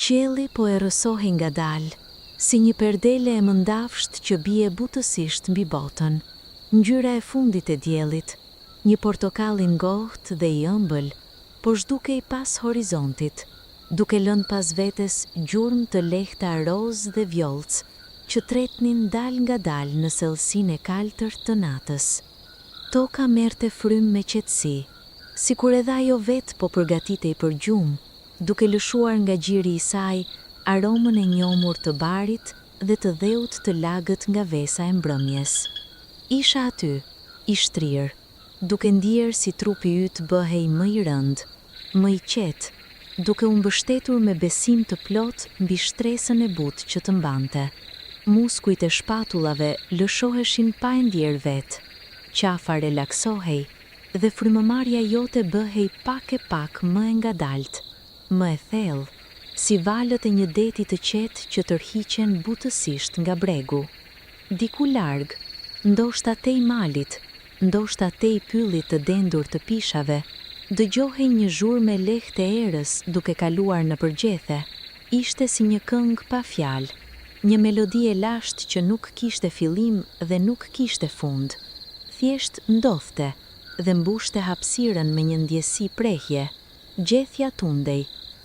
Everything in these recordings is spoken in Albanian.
Qielli po e rrësohej ngadalë, si një perdele e mëndafsht që bie butësisht mbi botën. Ngjyra e fundit e diellit, një portokalli ngrohtë dhe i ëmbël, po zhdukej pas horizontit, duke lënë pas vetes gjurmë të lehta roz dhe vjollc, që tretnin dal ngadalë në sellësinë e kaltër të natës. Toka merrte frym me qetësi, sikur edhe ajo vetë po përgatitej për gjumë, duke lëshuar nga gjiri i saj aromën e njomur të barit dhe të dheut të lagët nga vesa e mbrëmjes. Isha aty, i shtrirë, duke ndier si trupi yt bëhej më i rënd, më i qetë, duke u mbështetur me besim të plot mbi shtresën e butë që të mbante. Muskujt e shpatullave lëshoheshin pa e ndier vetë, qafa relaksohej dhe frymëmarrja jote bëhej pak e pak më e ngadalt, më e thellë, si valët e një deti të qetë që tërhiqen butësisht nga bregu. Diku larg, ndoshta tej malit, ndoshta tej pyllit të dendur të pishave, dëgjohej një zhurmë lehtë e erës duke kaluar në përgjethe. Ishte si një këngë pa fjalë, një melodi e lashtë që nuk kishte fillim dhe nuk kishte fund. Thjesht ndodhte dhe mbushte hapësirën me një ndjesi prehje. Gjethja tundej,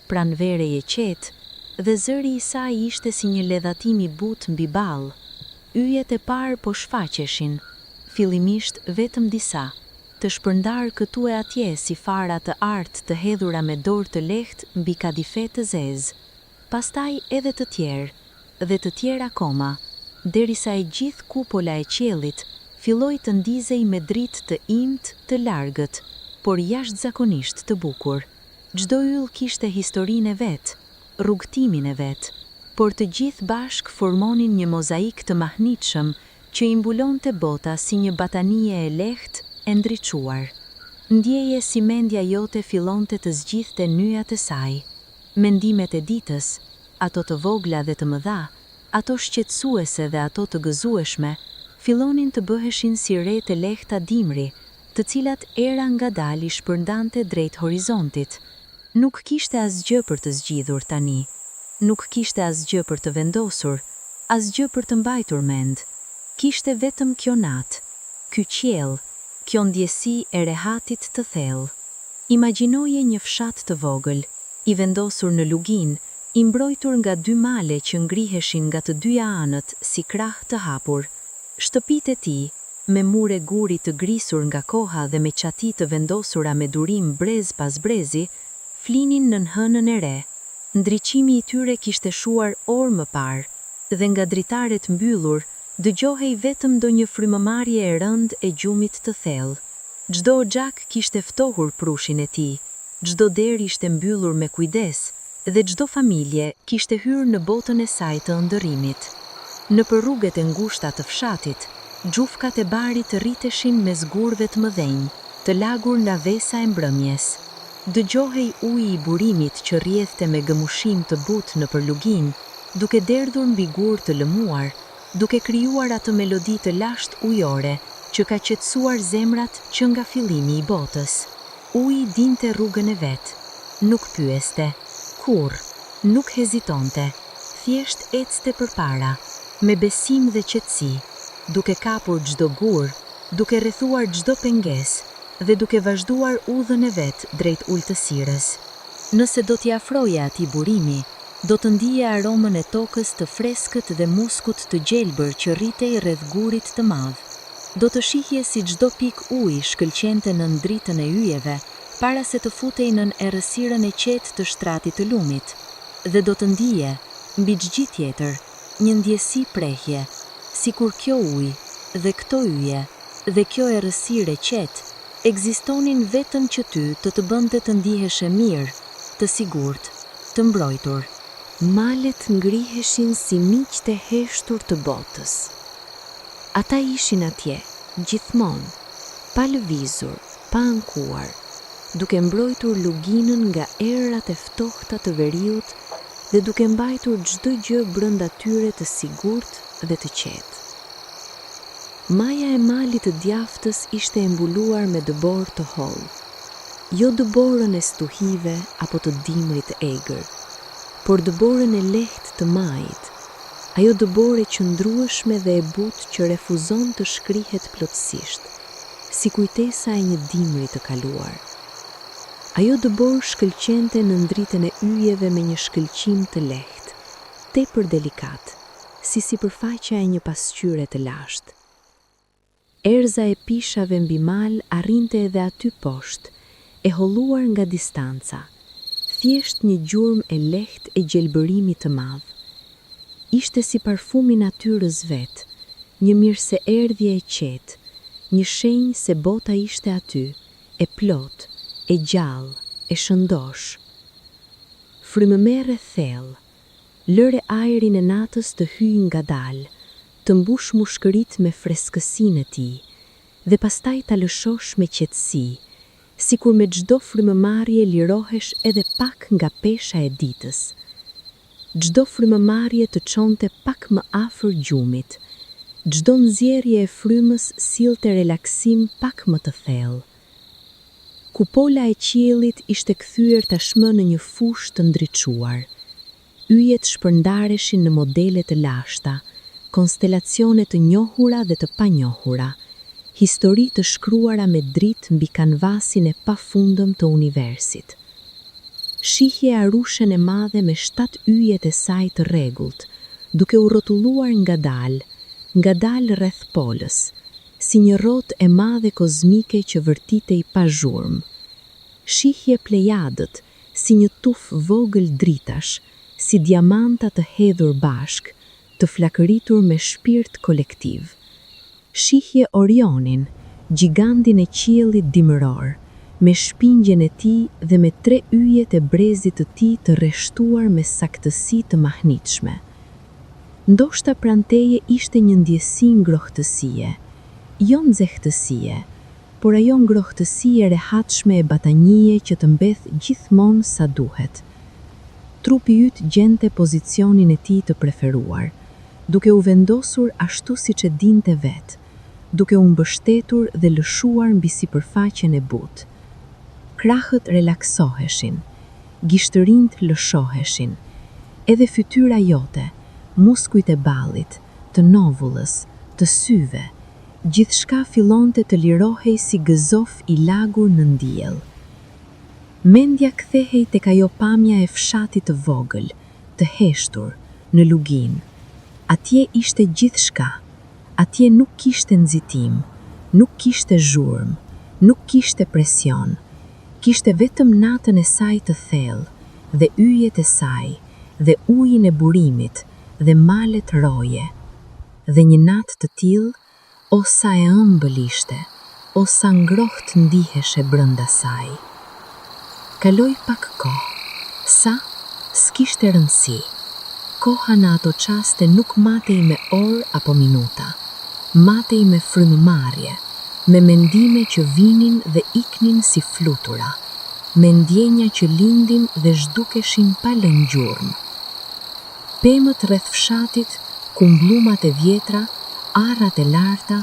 pranverej e qetë dhe zëri i saj ishte si një ledhatim i butë mbi ballë. Yjet e parë po shfaqeshin, fillimisht vetëm disa, të shpërndar këtu e atje si fara të artë të hedhura me dorë të lehtë mbi kadife të zezë. Pastaj edhe të tjerë, dhe të tjerë akoma, derisa e gjithë kupola e qiellit filloi të ndizej me dritë të imtë të largët, por jashtëzakonisht të bukur. Çdo yll kishte historinë e vet, rrugtimin e vet, por të gjithë bashk formonin një mozaik të mahnitshëm që i mbulonte bota si një batanie e lehtë e ndriçuar. Ndjeje si mendja jote fillonte të zgjidhte nyjat e saj. Mendimet e ditës, ato të vogla dhe të mëdha, ato shqetësuese dhe ato të gëzueshme, fillonin të bëheshin si re të lehta dimri, të cilat era ngadalë i shpërndante drejt horizontit. Nuk kishte asgjë për të zgjidhur tani, nuk kishte asgjë për të vendosur, asgjë për të mbajtur mend. Kishte vetëm kjo natë, ky qiell, kjo ndjesi e rehatit të thellë. Imagjinoje një fshat të vogël, i vendosur në lugin, i mbrojtur nga dy male që ngriheshin nga të dyja anët si krah të hapur. Shtëpitë e tij, me mure guri të grisur nga koha dhe me qati të vendosura me durim brez pas brezi, flinin në hënën e re. Ndriçimi i tyre kishte shuar orë më parë, dhe nga dritaret mbyllur, dëgjohej vetëm ndonjë frymëmarrje e rëndë e gjumit të thellë. Çdo xhak kishte ftohur prushin e tij, çdo derë ishte mbyllur me kujdes, dhe çdo familje kishte hyrë në botën e saj të ëndërrimit. Nëpër rrugët e ngushta të fshatit, xhufkat e barit rriteshin me zgurve të mëdhenj, të lagur nga vesa e mbrëmjes. Dëgjohej uji i burimit që rrjedhte me gëmushim të butë nëpër lugin, duke derdhur mbi gur të lëmuar, duke krijuar atë melodi të lashtë ujore që ka qetësuar zemrat që nga fillimi i botës. Uji dinte rrugën e vet, nuk pyeste, kurrë, nuk hezitonte, thjesht ecte përpara, me besim dhe qetësi, duke kapur çdo gur, duke rrethuar çdo pengesë dhe duke vazhduar udhën e vet drejt ultësirës. Nëse do t'i afroje atij burimi, do të ndije aromën e tokës të freskët dhe muskut të gjelbër që rritej rreth gurit të madh. Do të shihje si çdo pikë uji shkëlqente nën dritën e yjeve, para se të futej nën errësirën e qetë të shtratit të lumit. Dhe do të ndije, mbi çdo tjetër, një ndjesi prehje, sikur kjo ujë dhe këto yje dhe kjo errësirë e qetë ekzistonin vetëm që ty të bënte të ndiheshe mirë, të sigurt, të mbrojtur. Malet ngriheshin si miq të heshtur të botës. Ata ishin atje, gjithmonë, pa lëvizur, pa ankuar, duke mbrojtur luginën nga errat e ftohta të veriut dhe duke mbajtur çdo gjë brenda tyre të sigurt dhe të qetë. Maja e malit të djaftës ishte e mbuluar me dëbor të hollë, jo dëborën e stuhive apo të dimrit egër, por dëborën e lehtë të majit, ajo dëborë e qëndrueshme dhe e butë që refuzon të shkrihet plotësisht, si kujtesa e një dimri të kaluar. Ajo dëborë shkëlqente në ndritën e yjeve me një shkëlqim të lehtë, tepër delikat, si sipërfaqja e një pasqyre të lashtë. Erza e pishave mbi mal arrinte edhe aty poshtë, e holluar nga distanca, thjesht një gjurmë e lehtë e gjelbërimi të madh. Ishte si parfumi natyrës vetë, një mirëseerdhje e qetë, një shenjë se bota ishte aty, e plot, e gjallë, e shëndosh. Frymëmerre thellë, lëre ajrin e natës të hyjë ngadalë, të mbush mushkërit me freskësinë e tij, dhe pastaj ta lëshosh me qetësi, sikur me çdo frymëmarrje lirohesh edhe pak nga pesha e ditës. Çdo frymëmarrje të çonte pak më afër gjumit, çdo nxjerrje e frymës sillte relaksim pak më të thellë. Kupola e qiellit ishte kthyer tashmë në një fushë të ndriçuar. Yjet shpërndareshin në modele të lashta, konstelacione të njohura dhe të panjohura, histori të shkruara me dritë mbi kanvasin e pafundëm të universit. Shihje Arushen e madhe me 7 yjet e saj të rregullt, duke u rrotulluar ngadalë rreth polës, si një rrotë e madhe kozmike që vërtitej pa zhurmë. Shihje Plejadët, si një tuf vogël dritash, si diamanta të hedhur bashk, të flakëritur me shpirt kolektiv. Shihje Orionin, gjigantin e qiellit dimëror, me shpingjen e tij dhe me 3 yjet e brezit të tij të rreshtuar me saktësi të mahnitshme. Ndoshta pranteje ishte një ndjesi ngrohtësie, jo nxehtësie, por ajo ngrohtësie e rehatshme e batanije që të mbeth gjithmonë sa duhet. Trupi yt gjente pozicionin e tij të preferuar, duke u vendosur ashtu siç e dinte vetë, duke u mbështetur dhe lëshuar mbi sipërfaqen e butë. Krahët relaksoheshin, gishtërinjt lëshoheshin, edhe fytyra jote, muskujt e ballit, të novullës, të syve, gjithçka fillonte të lirohej si gëzof i lagur në ndiell. Mendja kthehej tek ajo pamja e fshatit të vogël, të heshtur, në lugin. Atje ishte gjithçka, atje nuk kishte nxitim, nuk kishte zhurmë, nuk kishte presion, kishte vetëm natën e saj të thellë, dhe yjet e saj, dhe ujin e burimit, dhe malet roje. Dhe një natë të tillë, o sa e ëmbël ishte, o sa ngrohtë ndiheshe brenda saj. Kaloi pak kohë, sa s'kishte rëndësi. Koha në ato qaste nuk matej me orë apo minuta, matej me frymëmarrje, me mendime që vinin dhe iknin si flutura, me ndjenja që lindin dhe zhdukeshin pa lënë gjurmë. Pemët rreth fshatit, kumbullumat e vjetra, arrat e larta,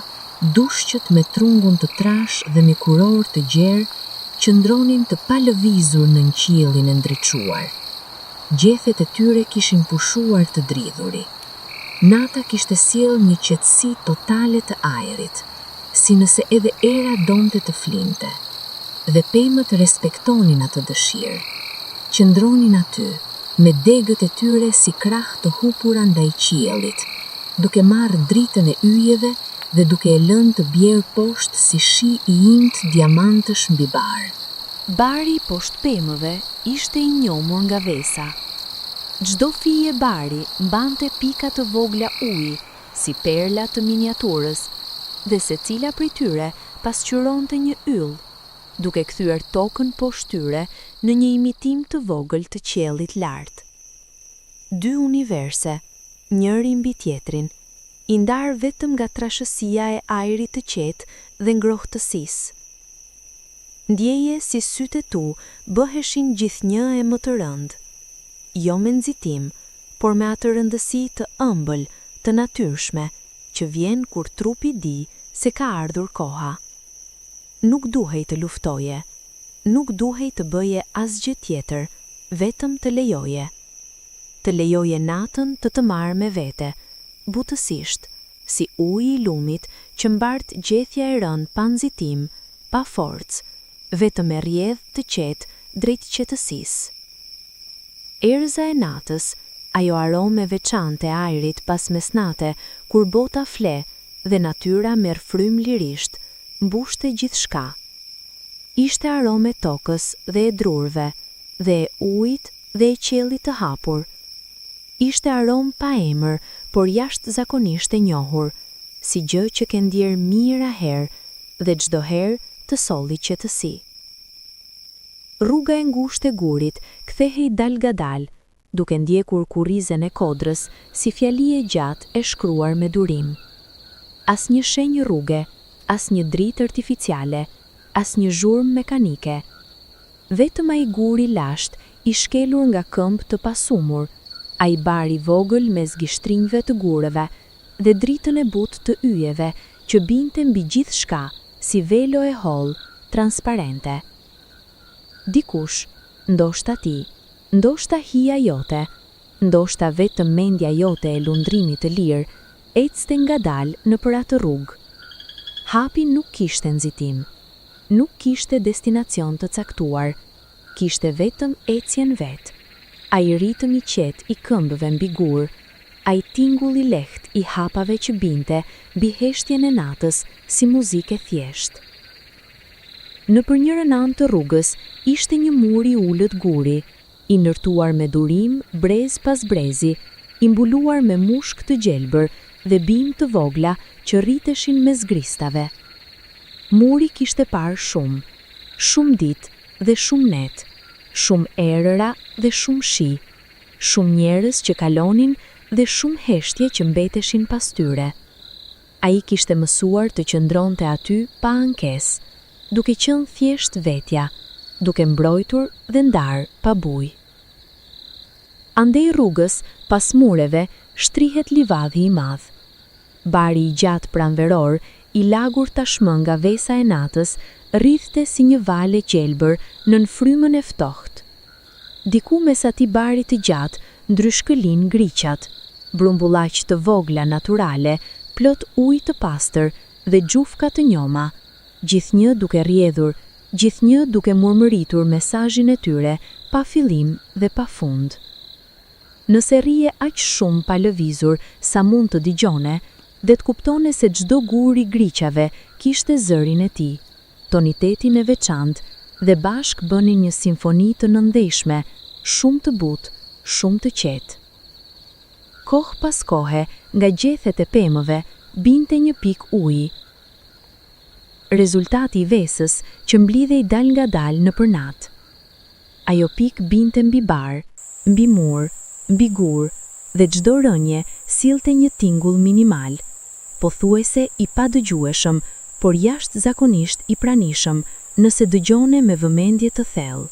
dushqët me trungun të trash dhe me kuror të gjerë, qëndronin të palëvizur në qiellin e ndriçuar. Gjethet e tyre kishin pushuar të dridhuri. Nata kishte sjellë një qetësi totale të ajrit, si nëse edhe era donte të flinte. Dhe pemët respektonin atë dëshirë. Qëndronin aty, me degët e tyre si krah të hupura ndaj qiellit, duke marrë dritën e yjeve dhe duke e lënë të bjerë poshtë si shi i imtë diamantësh mbi barë. Bari poshtë pemëve ishte i njomur nga vesa. Çdo fije bari mbante pika të vogla uji, si perla të miniaturës, dhe secila prej tyre pasqyronte një yll, duke kthyer tokën poshtë tyre në një imitim të vogël të qiellit lart. 2 universe, njëri mbi tjetrin, i ndar vetëm nga trashësia e ajrit të qetë dhe ngrohtësisë. Ndjeje si sytë tu bëheshin gjithnjë e më të rëndë, jo me nxitim, por me atë rëndësi të ëmbël, të natyrshme, që vjen kur trupi di se ka ardhur koha. Nuk duhej të luftoje, nuk duhej të bëje asgjë tjetër, vetëm të lejoje. të lejoje natën të marrë me vete, butësisht, si uji i lumit që mbart gjethja e rënë pa nxitim, pa forcë, vetëm e rrjedh të qetë drejt qetësisë. Erëza e natës, ajo arome veçante e ajrit pas mesnate, kur bota fle dhe natyra merr frym lirisht, mbushte gjithçka. Ishte arome tokës dhe e drurve, dhe e ujit dhe e qiellit të hapur. Ishte aromë pa emër, por jashtëzakonisht e njohur, si gjë që ke ndjerë mirë herë dhe çdo herë të solli qetësi. Rruga e ngushtë e gurit kthehej dalgadal, duke ndjekur kurrizën e kodrës si fjali e gjatë e shkruar me durim. Asnjë shenjë rruge, asnjë dritë artificiale, asnjë zhurmë mekanike. Vetëm ai guri lasht i shkelur nga këmbë të pasumur, ai bar i vogël mes gishtrinjve të gurëve dhe dritën e butë të yjeve që binte mbi gjithçka si velo e hollë, transparente. Dikush, ndoshta ti, ndoshta hija jote, ndoshta vetëm mendja jote e lundrimit të lirë, ecste ngadalë nëpër atë rrugë. Hapi nuk kishte nxitim, nuk kishte destinacion të caktuar, kishte vetëm ecjen vetë. Ai ritëm i qetë i këmbëve mbi gur, ai tingull i lehtë i hapave që binte mbi heshtjen e natës si muzikë e thjeshtë. Nëpër njërën anë të rrugës ishte një mur i ulët guri, i ndërtuar me durim brez pas brezi, i mbuluar me mushkë të gjelbër dhe bimë të vogla që rriteshin mes gristave. Muri kishte parë shumë ditë dhe shumë net, shumë erëra dhe shumë shi, shumë njerëz që kalonin dhe shumë heshtje që mbeteshin pas tyre. Ai kishte mësuar të qëndronte aty pa ankesë, duke qenë thjesht vetja, duke mbrojtur dhe ndarë pa bujë. Andej rrugës, pas mureve, shtrihet livadhi i madh. Bari i gjatë pranveror, i lagur tashmë nga vesa e natës, rrithte si një vale gjelbër nën frymën e ftohtë. Diku mes atij bari të gjatë ndryshkëlin griqat, brumbullaq të vogla naturale, plot ujë të pastër dhe gjufka të njoma, gjithnjë duke rrjedhur, gjithnjë duke murmëritur mesazhin e tyre pa fillim dhe pa fund. Nëse rrije aq shumë pa lëvizur sa mund të digjone, dhe të kuptone se çdo gur i griqave kishte zërin e tij, tonitetin e veçantë dhe bashk bënin një simfoni të nëndeshme, shumë të butë, shumë të qetë. Kohë pas kohe, nga gjethet e pemëve, binte një pik uji. Rezultati i vesës që mblidhej dal nga dal nëpër natë. Ajo pik binte mbi bar, mbi mur, mbi gur dhe çdo rënje sillte një tingull minimal, pothuajse i padëgjueshëm, por jashtëzakonisht i pranishëm nëse dëgjone me vëmendje të thellë.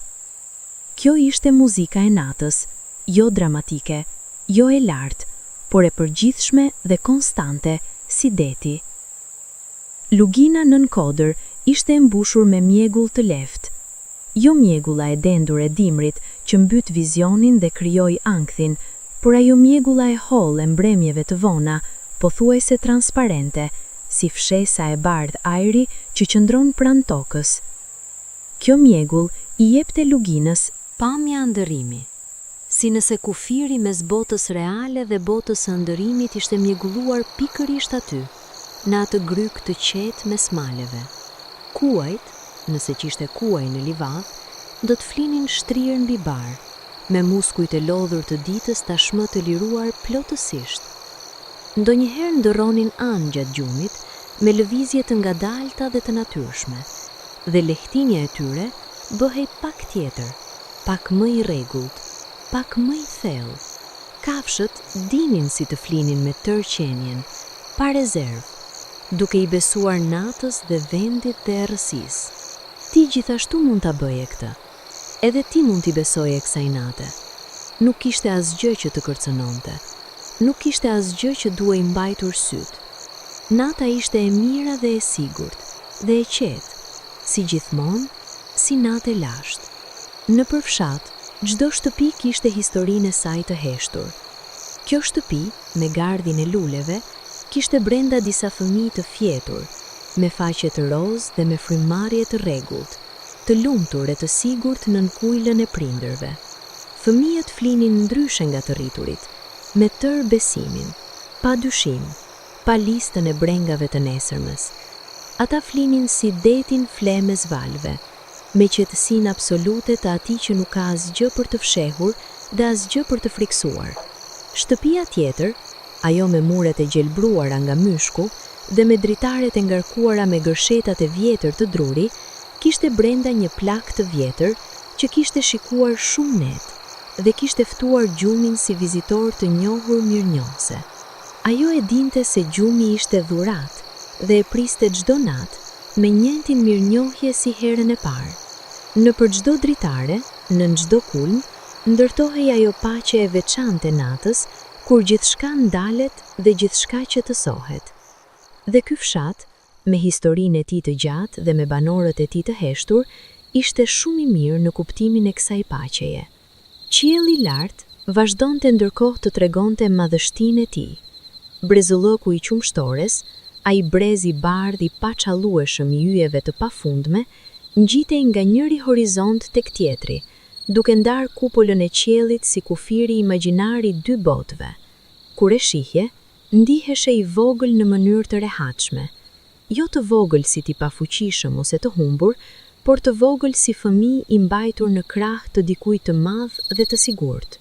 Kjo ishte muzika e natës, jo dramatike, jo e lartë, por e përgjithshme dhe konstante si deti. Lugina nën kodër ishte e mbushur me mjegull të lehtë. Jo mjegulla e dendur e dimrit që mbyt vizionin dhe krijoi ankthin, por ajo mjegulla e hollë e mbrëmjeve të vona, pothuajse transparente, si fshesa e bardhë ajri që qëndron pranë tokës. Kjo mjegull i jepte luginës pamja ndërimi, si nëse kufiri mes botës reale dhe botës së ndërimit ishte mjegulluar pikërisht aty, në atë gryk të qetë mes maleve. Kuajt, nëse qishte kuaj në livadh, do të flinin shtrirë mbi bar, me muskujt e lodhur të ditës tashmë të liruar plotësisht. Ndonjëherë ndërronin anë gjatë gjumit, me lëvizje të ngadalta dhe të natyrshme, dhe lehtinja e tyre bëhej pak tjetër, pak më i rregullt, pak më i thellë. Kafshët dinin si të flinin me tërë qenjen, pa rezervë, duke i besuar natës dhe vendit dhe errësisë. Ti gjithashtu mund ta bëje këtë. Edhe ti mund t'i besoje kësaj nate. Nuk kishte asgjë që të kërcënonte. Nuk kishte asgjë që duhej mbajtur syt. Nata ishte e mira dhe e sigurt, dhe e qetë, si gjithmonë, si natë e lashtë. Nëpër fshat, Çdo shtëpi kishte historinë e saj të heshtur. Kjo shtëpi, me gardhin e luleve, kishte brenda disa fëmijë të fjetur, me faqe të rozë dhe me frymëmarrje të rregullt, të lumtur e të sigurt nën kujlën e prindërve. Fëmijët flinin ndryshe nga të rriturit, me tërë besimin, pa dyshim, pa listën e brengave të nesërmës. Ata flinin si detin flemes valve, me qetësinë absolute të atij që nuk ka asgjë për të fshehur dhe asgjë për të friksuar. Shtëpia tjetër, ajo me muret e gjelbruara nga myshku dhe me dritaret e ngarkuara me gërshetat e vjetër të druri, kishte brenda një plak të vjetër që kishte shikuar shumë net dhe kishte ftuar gjumin si vizitor të njohur mirënjohëse. Ajo e dinte se gjumi ishte dhurat dhe e priste çdo natë me njëjtin mirënjohje si herën e parë. Nëpër çdo dritare, nën çdo kulm, ndërtohej ajo paqe e veçantë e natës, kur gjithçka ndalet dhe gjithçka qetësohet. Dhe ky fshat, me historinë e tij të gjatë dhe me banorët e tij të heshtur, ishte shumë i mirë në kuptimin e kësaj paqeje. Qielli i lartë vazhdonte ndërkohë të tregonte madhështinë e tij. Brezullëku i qumshtores, ai brez i bardh i paçallueshëm i yjeve të pafundme, ngjitej nga njëri horizont tek tjetri, duke ndarë kupolën e qiellit si kufiri imagjinar i dy botëve. Kur e shihje, ndiheshe i vogël në mënyrë të rehatshme. Jo të vogël si ti pafuqishëm ose të humbur, por të vogël si fëmijë i mbajtur në krah të dikujt të madh dhe të sigurt.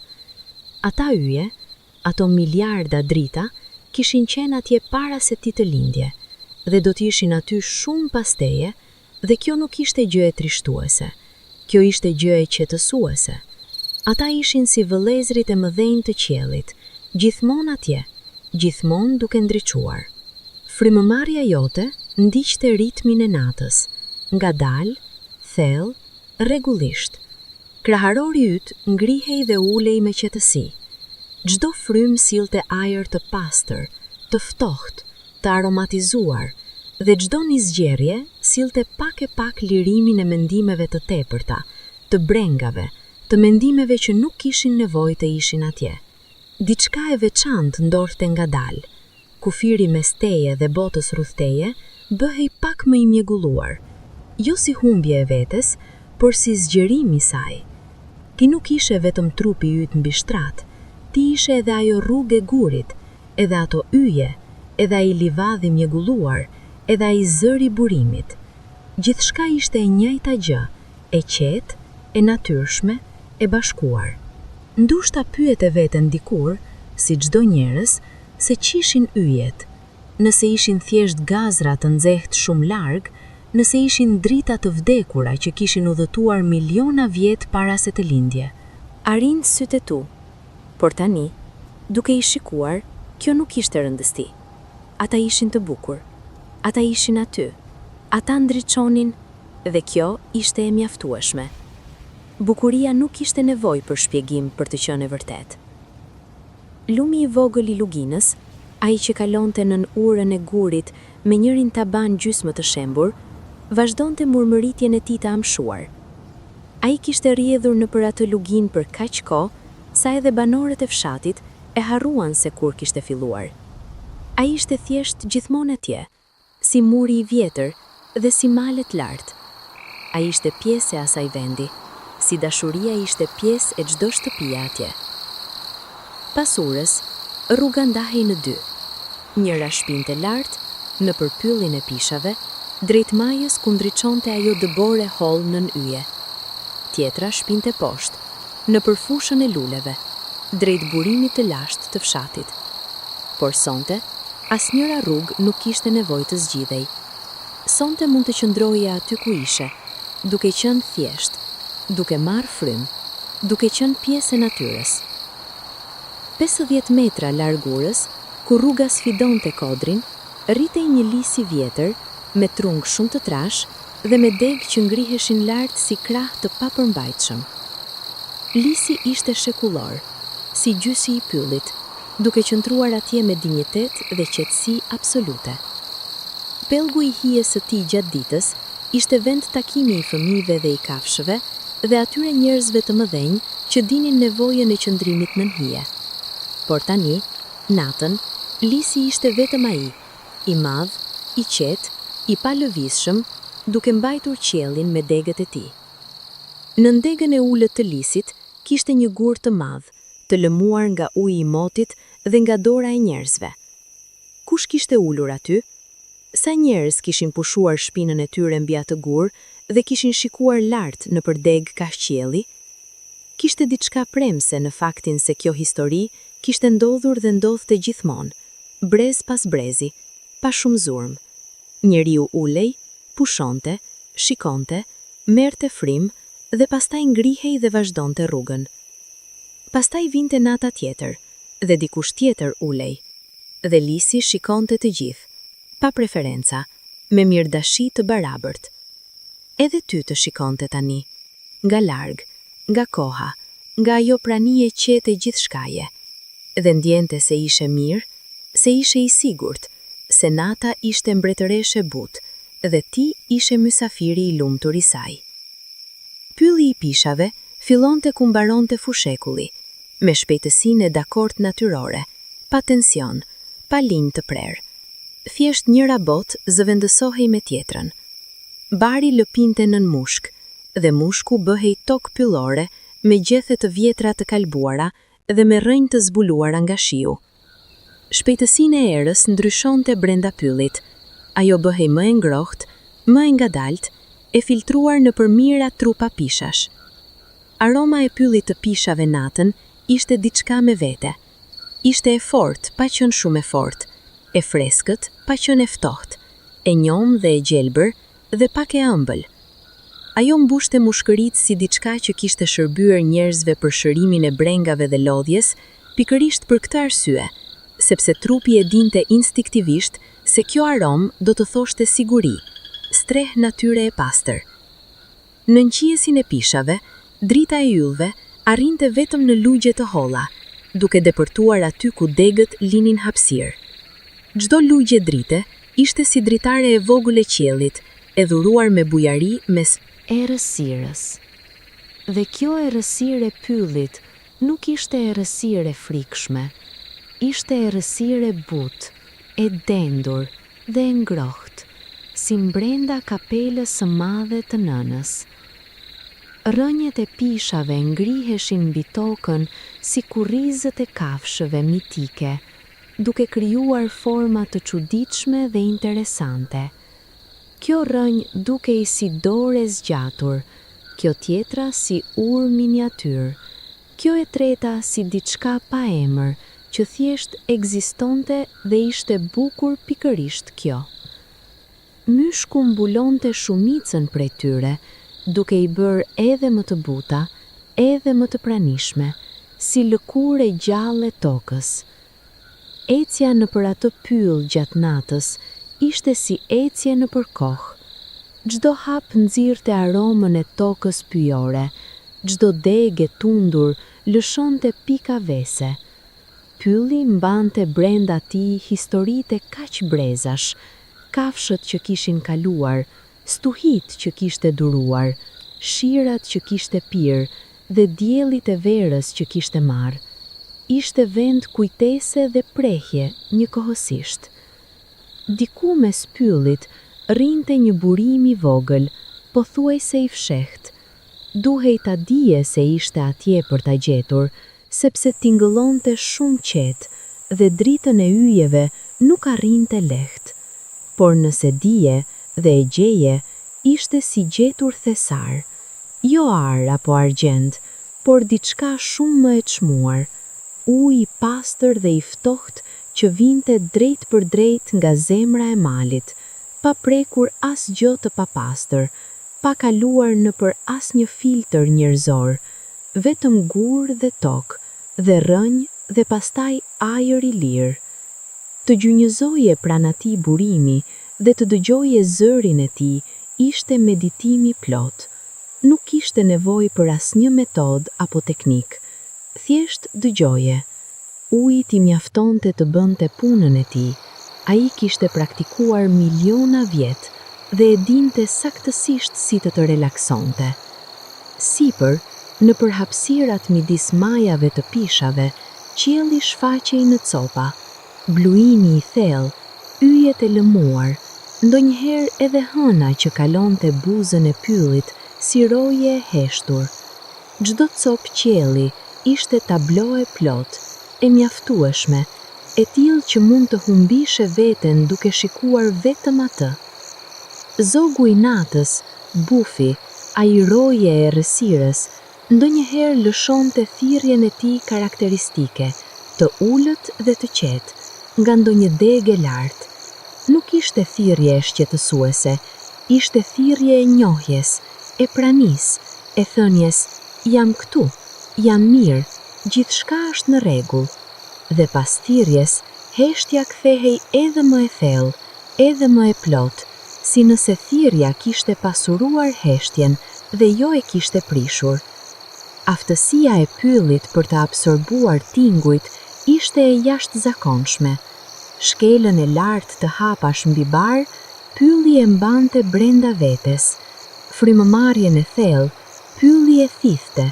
Ata yje, ato miliarda drita, kishin qenë atje para se ti të lindje, dhe do t'ishin aty shumë pas teje, dhe kjo nuk ishte gjë e trishtuese. Kjo ishte gjë e qetësuese. Ata ishin si vëllezrit e mëdhenj të qiellit, gjithmonë atje, gjithmonë duke ndriçuar. Frymëmarrja jote ndiqte ritmin e natës, ngadalë, thellë, rregullisht. Kraharori yt ngrihej dhe ulej me qetësi. Çdo frymë sillte ajër të pastër, të ftohtë, të aromatizuar, dhe çdo nizgjerje sillte pak e pak lirimin e mendimeve të tepërta, të brengave, të mendimeve që nuk kishin nevojë të ishin atje. Diçka e veçantë ndodhte ngadalë. Kufiri mes teje dhe botës rreth teje bëhej pak më i mjegulluar, jo si humbje e vetes, por si zgjerim i saj. Ti nuk ishe vetëm trupi yt mbi shtrat, ti ishe edhe ajo rrugë e gurit, edhe ato yje, edhe ai livadhi mjegulluar, edhe ai zëri burimit. Gjithçka ishte e njëjta gjë, e qetë, e natyrshme, e bashkuar. Ndoshta pyete veten dikur, si çdo njerëz, se ç'ishin yjet, nëse ishin thjesht gazra të nxehtë shumë larg, nëse ishin drita të vdekura që kishin udhëtuar miliona vjet para se të lindje. Arin sytë e tu, por tani, duke i shikuar, kjo nuk ishte rëndësi. Ata ishin të bukur, ata ishin aty, ata ndriçonin dhe kjo ishte e mjaftueshme. Bukuria nuk ishte nevojë për shpjegim për të qenë e vërtet. Lumi i vogël i luginës, ai që kalonte nën urën e gurit me njërin taban gjysmë të shembur, vazhdonte murmëritjen e tij të amshuar. Ai kishte rrjedhur nëpër atë lugin për kaq kohë, sa edhe banorët e fshatit e harruan se kur kishte filluar. Ai ishte thjesht gjithmonë atje, si muri i vjetër dhe si malet lart. Ai ishte pjesë e asaj vendi, si dashuria ishte pjesë e çdo shtëpie atje. Pas urës, rruga ndahej në dy. Njëra shpinte lart, në përpyllin e pishave, drejt majës ku ndriçonte ajo dëbore holl nën yje. Tjetra shpinte poshtë, në përfushën e luleve, drejt burimit të lashtë të fshatit. Por sonte, asnjëra rrugë nuk kishte nevojë të zgjidhej. Sonte mund të qëndroje aty ku ishe, duke qenë thjesht, duke marrë frymë, duke qenë pjesë e natyrës. 50 metra larg urës, ku rruga sfidonte kodrin, rritej një lis i vjetër, me trung shumë të trash dhe me degë që ngriheshin lart si krah të papërmbajtshëm. Lisi ishte shekullor, si gjysi i pyllit, duke qëndruar atje me dinjitet dhe qetësi absolute. Pellgu i hijes së tij gjatë ditës ishte vend takimi i fëmijëve dhe i kafshëve dhe atyre njerëzve të mëdhenj që dinin nevojën e qëndrimit nën hije. Por tani, natën, Lisi ishte vetëm ai, i madh, i qetë, i palëvizshëm, duke mbajtur qiellin me degët e tij. Në ndegën e ulët të Lisit kishte një gur të madh, të lëmuar nga uji i motit dhe nga dora e njerëzve. Kush kishte ulur aty? Sa njerëz kishin pushuar shpinën e tyre mbi atë gur dhe kishin shikuar lart nëpër degë kaq qielli? Kishte diçka premse në faktin se kjo histori kishte ndodhur dhe ndodhte gjithmonë, brez pas brezi, pa shumë zurmë. Njeriu ulej, pushonte, shikonte, merrte frym dhe pastaj ngrihej dhe vazhdonte rrugën. Pastaj vinte nata tjetër dhe dikush tjetër ulej. Dhe Lisi shikonte të gjithë, pa preferenca, me mirëdashi të barabërt. Edhe ty të shikonte tani, nga larg, nga koha, nga ajo pranie qete gjithçkaje. Dhe ndjente se ishe mirë, se ishe i sigurt, se nata ishte mbretëreshe butë dhe ti ishe mysafiri i lumtur i saj. Pylli i pishave fillonte ku mbaronte fushekulli, me shpejtësinë e dakort natyrore, pa tension, pa linjë të prerë. Thjesht njëra botë zëvendësohej me tjetrën. Bari lëpinte nën mushk, dhe mushku bëhej tokë pyllore me gjethe të vjetra të kalbuara dhe me rrënjë të zbuluara nga shiu. Shpejtësinë e erës ndryshonte brenda pyllit. Ajo bëhej më e ngrohtë, më e ngadalt, e filtruar nëpër mijëra trupa pishash. Aroma e pyllit të pishave natën ishte diçka me vete. Ishte e fortë, pa qenë shumë e fortë, e freskët, pa qenë e ftohtë, e njomë dhe e gjelbër dhe pak e ëmbël. Ajo mbushte mushkëritë si diçka që kishte shërbyer njerëzve për shërimin e brengave dhe lodhjes, pikërisht për këtë arsye, sepse trupi e dinte instiktivisht se kjo aromë do të thoshte siguri, streh natyre e pastër. Në nqijesin e pishave, drita e yllve arrinte vetëm në lugje të holla, duke depërtuar aty ku degët linin hapësirë. Çdo lugje drite ishte si dritare e vogël e qiellit, e dhuruar me bujari mes errësirës. Dhe kjo errësirë e pyllit nuk ishte errësirë e frikshme, ishte errësirë e butë, e dendur dhe e ngrohtë, si brenda kapelës së madhe të nënës. Rrënjët e pishave ngriheshin mbi tokën si kurrizët e kafshëve mitike, duke krijuar forma të çuditshme dhe interesante. Kjo rrënjë dukej si dorë e zgjatur, kjo tjetra si ur miniatyr, kjo e treta si diçka pa emër, që thjesht ekzistonte dhe ishte bukur pikërisht kjo. Myshku mbulonte shumicën prej tyre, duke i bërë edhe më të buta, edhe më të pranishme, si lëkurë e gjallë e tokës. Ecja nëpër atë pyll gjatë natës ishte si ecje nëpër kohë. Çdo hap nxirrte aromën e tokës pyjore, çdo degë e tundur lëshonte pika vese. Pylli mbante brenda tij historitë kaq brezash, kafshët që kishin kaluar, stuhit që kishte duruar, shirat që kishte pirë dhe diellit e verës që kishte marrë. Ishte vend kujtese dhe prehje njëkohësisht. Diku mes pyllit rrinte një burim i vogël, pothuajse i fshehtë. Duhej ta dije se ishte atje për ta gjetur, sepse tingëllonte shumë qetë dhe dritën e yjeve nuk arrinte lehtë. Por nëse dije dhe e gjeje, ishte si gjetur thesar, jo ar apo argjend, por diçka shumë më e çmuar, ujë i pastër dhe i ftohtë që vinte drejt për drejt nga zemra e malit, pa prekur asgjë të papastër, pa kaluar nëpër asnjë filtër njerëzor, vetëm gur dhe tokë, dhe rrënjë dhe pastaj ajër i lirë. Të gjynjëzoje pranë atij burimi dhe të dëgjoje zërin e tij ishte meditimi plot. Nuk kishte nevojë për asnjë metodë apo teknik. Thjesht dëgjoje. Uji t'i mjaftonte të bënte punën e tij. Ai kishte praktikuar miliona vjet dhe e dinte saktësisht si të relaksonte. Sipër, Në përhapsirat midis majave të pishave, qielli shfaqej në copa, bluini i thellë, yjet e lëmuar, ndonjëherë edhe hëna që kalonte buzën e pyllit si roje e heshtur. Çdo copë qielli ishte tablo e plot, e mjaftueshme, e tillë që mund të humbishe veten duke shikuar vetëm atë. Zogu i natës, Bufi, ai roje e errësirës, ndonjëherë lëshonte thirrjen e tij karakteristike, të ulët dhe të qetë, nga ndonjë degë lart. Nuk ishte thirrje e shqetësuese, ishte thirrje e njohjes, e pranisë, e thënies: jam këtu, jam mirë, gjithçka është në rregull. Dhe pas thirrjes, heshtja kthehej edhe më e thellë, edhe më e plot, si nëse thirrja kishte pasuruar heshtjen dhe jo e kishte prishur. Aftësia e pyllit për të absorbuar tingujt ishte e jashtëzakonshme. Shkelën e lartë të hapash mbi bar, pylli e mbante brenda vetes. Frymëmarrjen e thellë, pylli e thithte.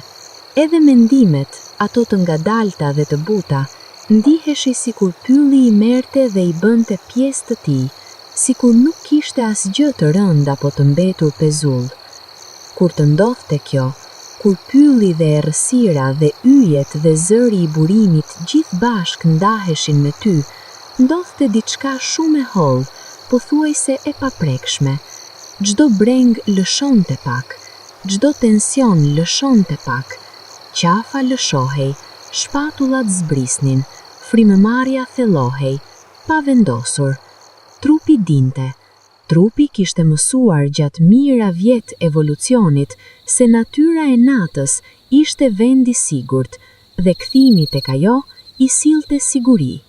Edhe mendimet, ato të ngadalta dhe të buta, ndiheshi sikur pylli i merrte dhe i bënte pjesë të tij, sikur nuk kishte asgjë të rënd apo të mbetur pezull. Kur të ndodhte kjo, kur pylli dhe errësira dhe yjet dhe zëri i burimit gjithë bashk ndaheshin me ty, ndodhte diçka shumë e hollë, pothuajse e paprekshme. Çdo breng lëshonte pak, çdo tension lëshonte pak, qafa lëshohej, shpatullat zbrisnin, frymëmarrja thellohej, pa vendosur. Trupi dinte. Trupi kishte mësuar gjatë mijëra vjet evolucionit se natyra e natës ishte vendi sigurt dhe kthimi tek ajo i sillte siguri.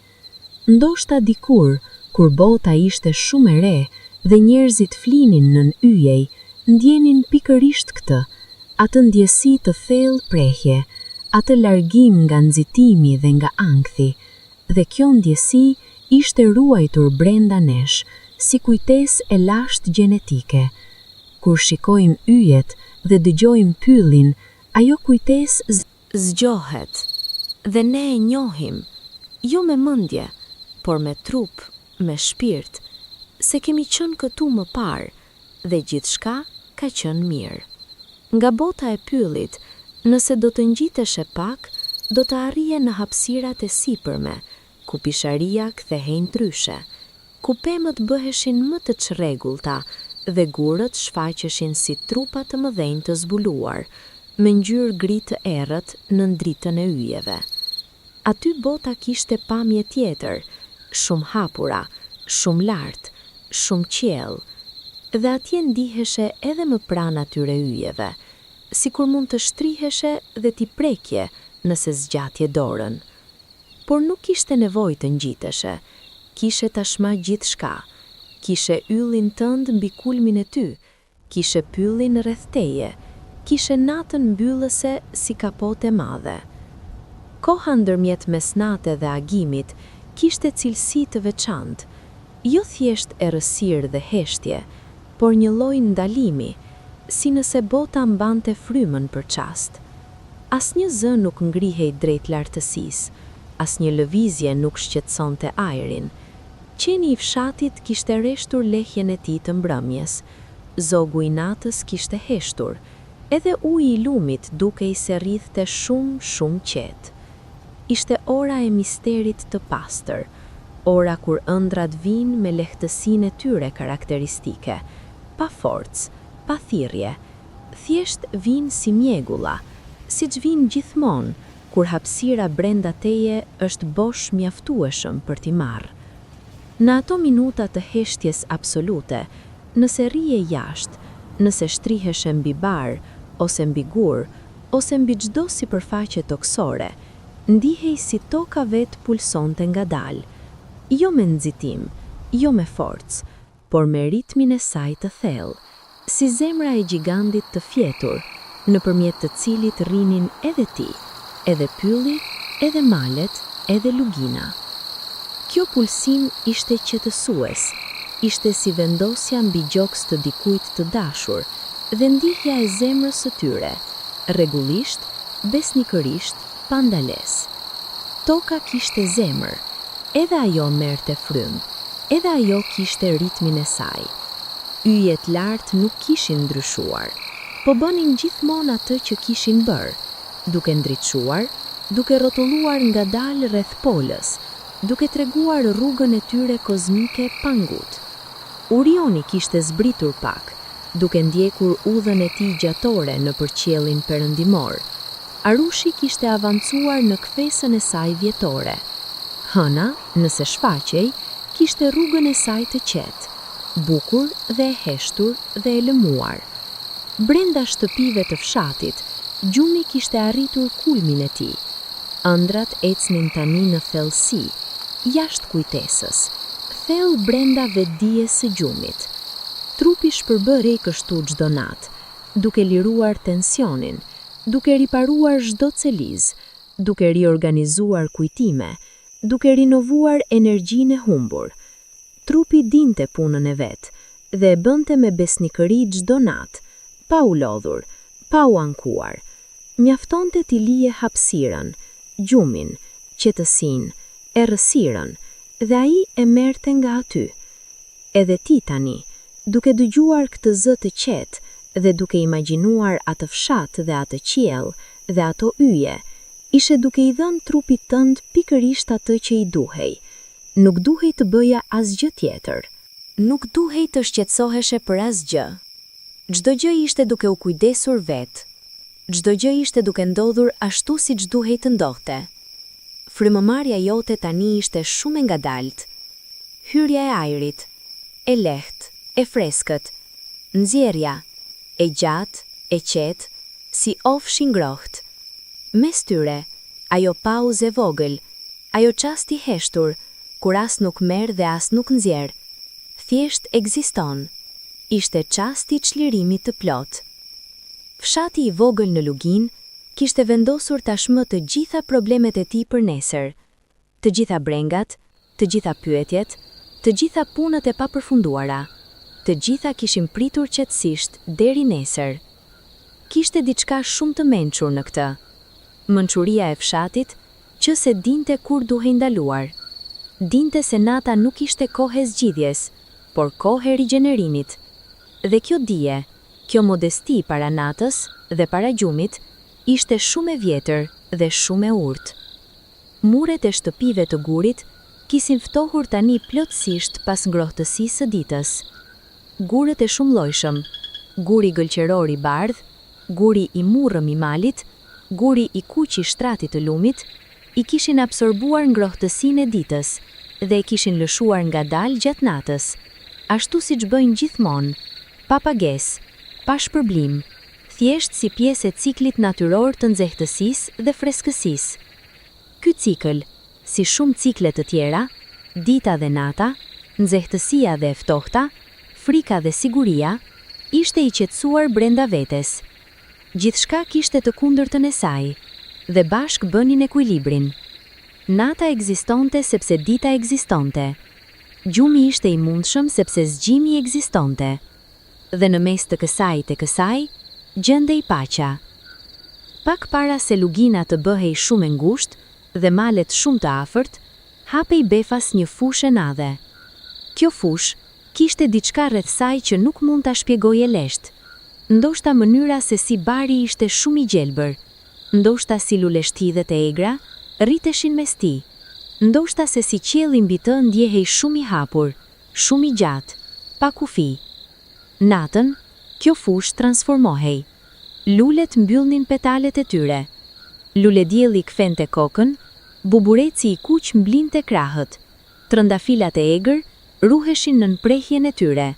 Ndoshta dikur, kur bota ishte shumë e re dhe njerëzit flinin nën yjej, ndjenin pikërisht këtë, atë ndjesi të thellë prehje, atë largim nga nxitimi dhe nga ankthi, dhe kjo ndjesi ishte ruajtur brenda nesh, si kujtesë e lashtë gjenetike. Kur shikojmë yjet dhe dëgjojmë pyllin, ajo kujtesë zgjohet, dhe ne e njohim, jo me mendje, por me trup, me shpirt, se kemi qenë këtu më parë dhe gjithçka ka qenë mirë. Nga bota e pyllit, nëse do të ngjiteshe pak, do të arrije në hapësirat e sipërme, ku pisharia kthehej ndryshe, ku pemët bëheshin më të çrregullta dhe gurët shfaqeshin si trupa të mëdhenj të zbuluar, me ngjyrë gri të errët në dritën e yjeve. Aty bota kishte pamje tjetër, shumë hapura, shumë lart, shumë qiell, dhe atje ndiheshe edhe më pranë atyre yjeve, sikur mund të shtriheshe dhe t'i prekje nëse zgjatje dorën. Por nuk kishte nevojë të ngjiteshe, kishe tashma gjithçka, kishe yllin tënd mbi kulmin e ty, kishe pyllin rreth teje, kishe natën mbyllëse si kapote madhe. Koha ndërmjet mesnate dhe agimit kishte cilësi të veçantë, jo thjesht errësirë dhe heshtje, por një lloj ndalimi, si nëse bota mbante frymën për çast. Asnjë zë nuk ngrihej drejt lartësisë, asnjë lëvizje nuk shqetësonte ajrin. Qeni i fshatit kishte rreshtur lehjen e tij të mbrëmjes, zogu i natës kishte heshtur, edhe uji i lumit dukej se rrithte shumë qetë. Ishte ora e misterit të pastër, ora kur ëndrat vinë me lehtësinë e tyre karakteristike, pa forcë, pa thirrje, thjesht vinë si mjegulla, siç vinë gjithmonë kur hapësira brenda teje është bosh mjaftueshëm për t'i marrë. Në ato minuta të heshtjes absolute, nëse rrije jashtë, nëse shtriheshe mbi bar, ose mbi gur, ose mbi çdo sipërfaqe toksore, ndihej si toka vet pulsonte ngadalë, jo me nxitim, jo me forcë, por me ritmin e saj të thellë, si zemra e gjigandit të fjetur, nëpërmjet të cilit rrinin edhe ti, edhe pylli, edhe malet, edhe lugina. Kjo pulsim ishte qetësues, ishte si vendosja mbi gjoks të dikujt të dashur dhe ndihja e zemrës së tyre, rregullisht, besnikërisht, pa ndalesë. Toka kishte zemër, edhe ajo merrte frymë, edhe ajo kishte ritmin e saj. Yjet lartë nuk kishin ndryshuar, po bënin gjithmonë atë që kishin bërë, duke ndriçuar, duke rrotulluar ngadalë rreth polës, duke treguar rrugën e tyre kozmike pa ngut. Urioni kishte zbritur pak, duke ndjekur udhën e tij gjatore nëpër qiellin perëndimor. Arushi kishte avancuar në kthesën e saj vjetore. Hëna, nëse shfaqej, kishte rrugën e saj të qetë, bukur dhe e heshtur dhe e lëmuar. Brenda shtëpive të fshatit, gjumi kishte arritur kulmin e tij. Ëndrat ecnin tani në thellësi, jashtë kujtesës, thellë brenda vetdijes së gjumit. Trupi shpërbërej kështu çdo natë, duke liruar tensionin, duke riparuar çdo celiz, duke riorganizuar kujtime, duke rinovuar energjinë e humbur. Trupi dinte punën e vet dhe e bënte me besnikëri çdo natë, pa u lodhur, pa u ankuar. Mjaftonte t'i lije hapësirën, gjumin, qetësinë, errësirën, dhe ai e merrte nga aty. Edhe ti tani, duke dëgjuar këtë zë të qetë dhe duke imagjinuar atë fshat dhe atë qiell dhe ato yje, ishe duke i dhënë trupit tënd pikërisht atë që i duhej. Nuk duhej të bëja asgjë tjetër. Nuk duhej të shqetësoheshe për asgjë. Çdo gjë ishte duke u kujdesur vet. Çdo gjë ishte duke ndodhur ashtu siç duhej të ndodhte. Frymëmarrja jote tani ishte shumë e ngadalt. Hyrja e ajrit, e lehtë, e freskët, nxjerrja, e gjatë, e qetë, si ofshi ngrohtë. Mes tyre, ajo pauzë e vogël, ajo çast i heshtur, kur as nuk merr dhe as nuk nxjerr. Thjesht ekziston. Ishte çasti i çlirimit të plot. Fshati i vogël në Lugin kishte vendosur tashmë të gjitha problemet e tij për nesër. Të gjitha brengat, të gjitha pyetjet, të gjitha punët e papërfunduara. Të gjitha kishin pritur qetësisht deri nesër. Kishte diçka shumë të mençur në këtë. Mençuria e fshatit, që se dinte kur duhej ndaluar. Dinte se nata nuk ishte kohë e zgjidhjes, por kohë e rigjenerimit. Dhe kjo dije, kjo modesti para natës dhe para gjumit, ishte shumë e vjetër dhe shumë e urtë. Muret e shtëpive të gurit kisin ftohur tani plotësisht pas ngrohtësisë së ditës. Gurët e shumëllojshëm, guri gëlqeror i bardh, guri i murrëm i malit, guri i kuq i shtratit të lumit, i kishin absorbuar ngrohtësinë e ditës dhe e kishin lëshuar ngadalë gjatë natës, ashtu siç bëjnë gjithmonë, pa pagesë, pa shpërblim, thjesht si pjesë e ciklit natyror të nxehtësisë dhe freskësisë. Ky cikël, si shumë cikle të tjera, dita dhe nata, nxehtësia dhe e ftohta, frika dhe siguria, ishte i qetësuar brenda vetes. Gjithçka kishte të kundërtën e saj, dhe bashk bënin ekuilibrin. Nata ekzistonte sepse dita ekzistonte. Gjumi ishte i mundshëm sepse zgjimi ekzistonte. Dhe në mes të kësaj, gjendej paqja. Pak para se Lugina të bëhej shumë e ngushtë dhe malet shumë të afërt, hapej befas një fushë e madhe. Kjo fushë kishte diçka rreth saj që nuk mund ta shpjegoje lehtë. Ndoshta mënyra se si bari ishte shumë i gjelbër, ndoshta si luleshtidhet e egra rriteshin mes tij, ndoshta se si qielli mbi të ndjehej shumë i hapur, shumë i gjatë, pa kufi. Natën, kjo fushë transformohej. Lulet mbyllnin petalet e tyre. Luledielli kthente kokën, bubureci i kuq mblinte krahët. Trëndafilat e egër ruheshin në nënprehjen e tyre.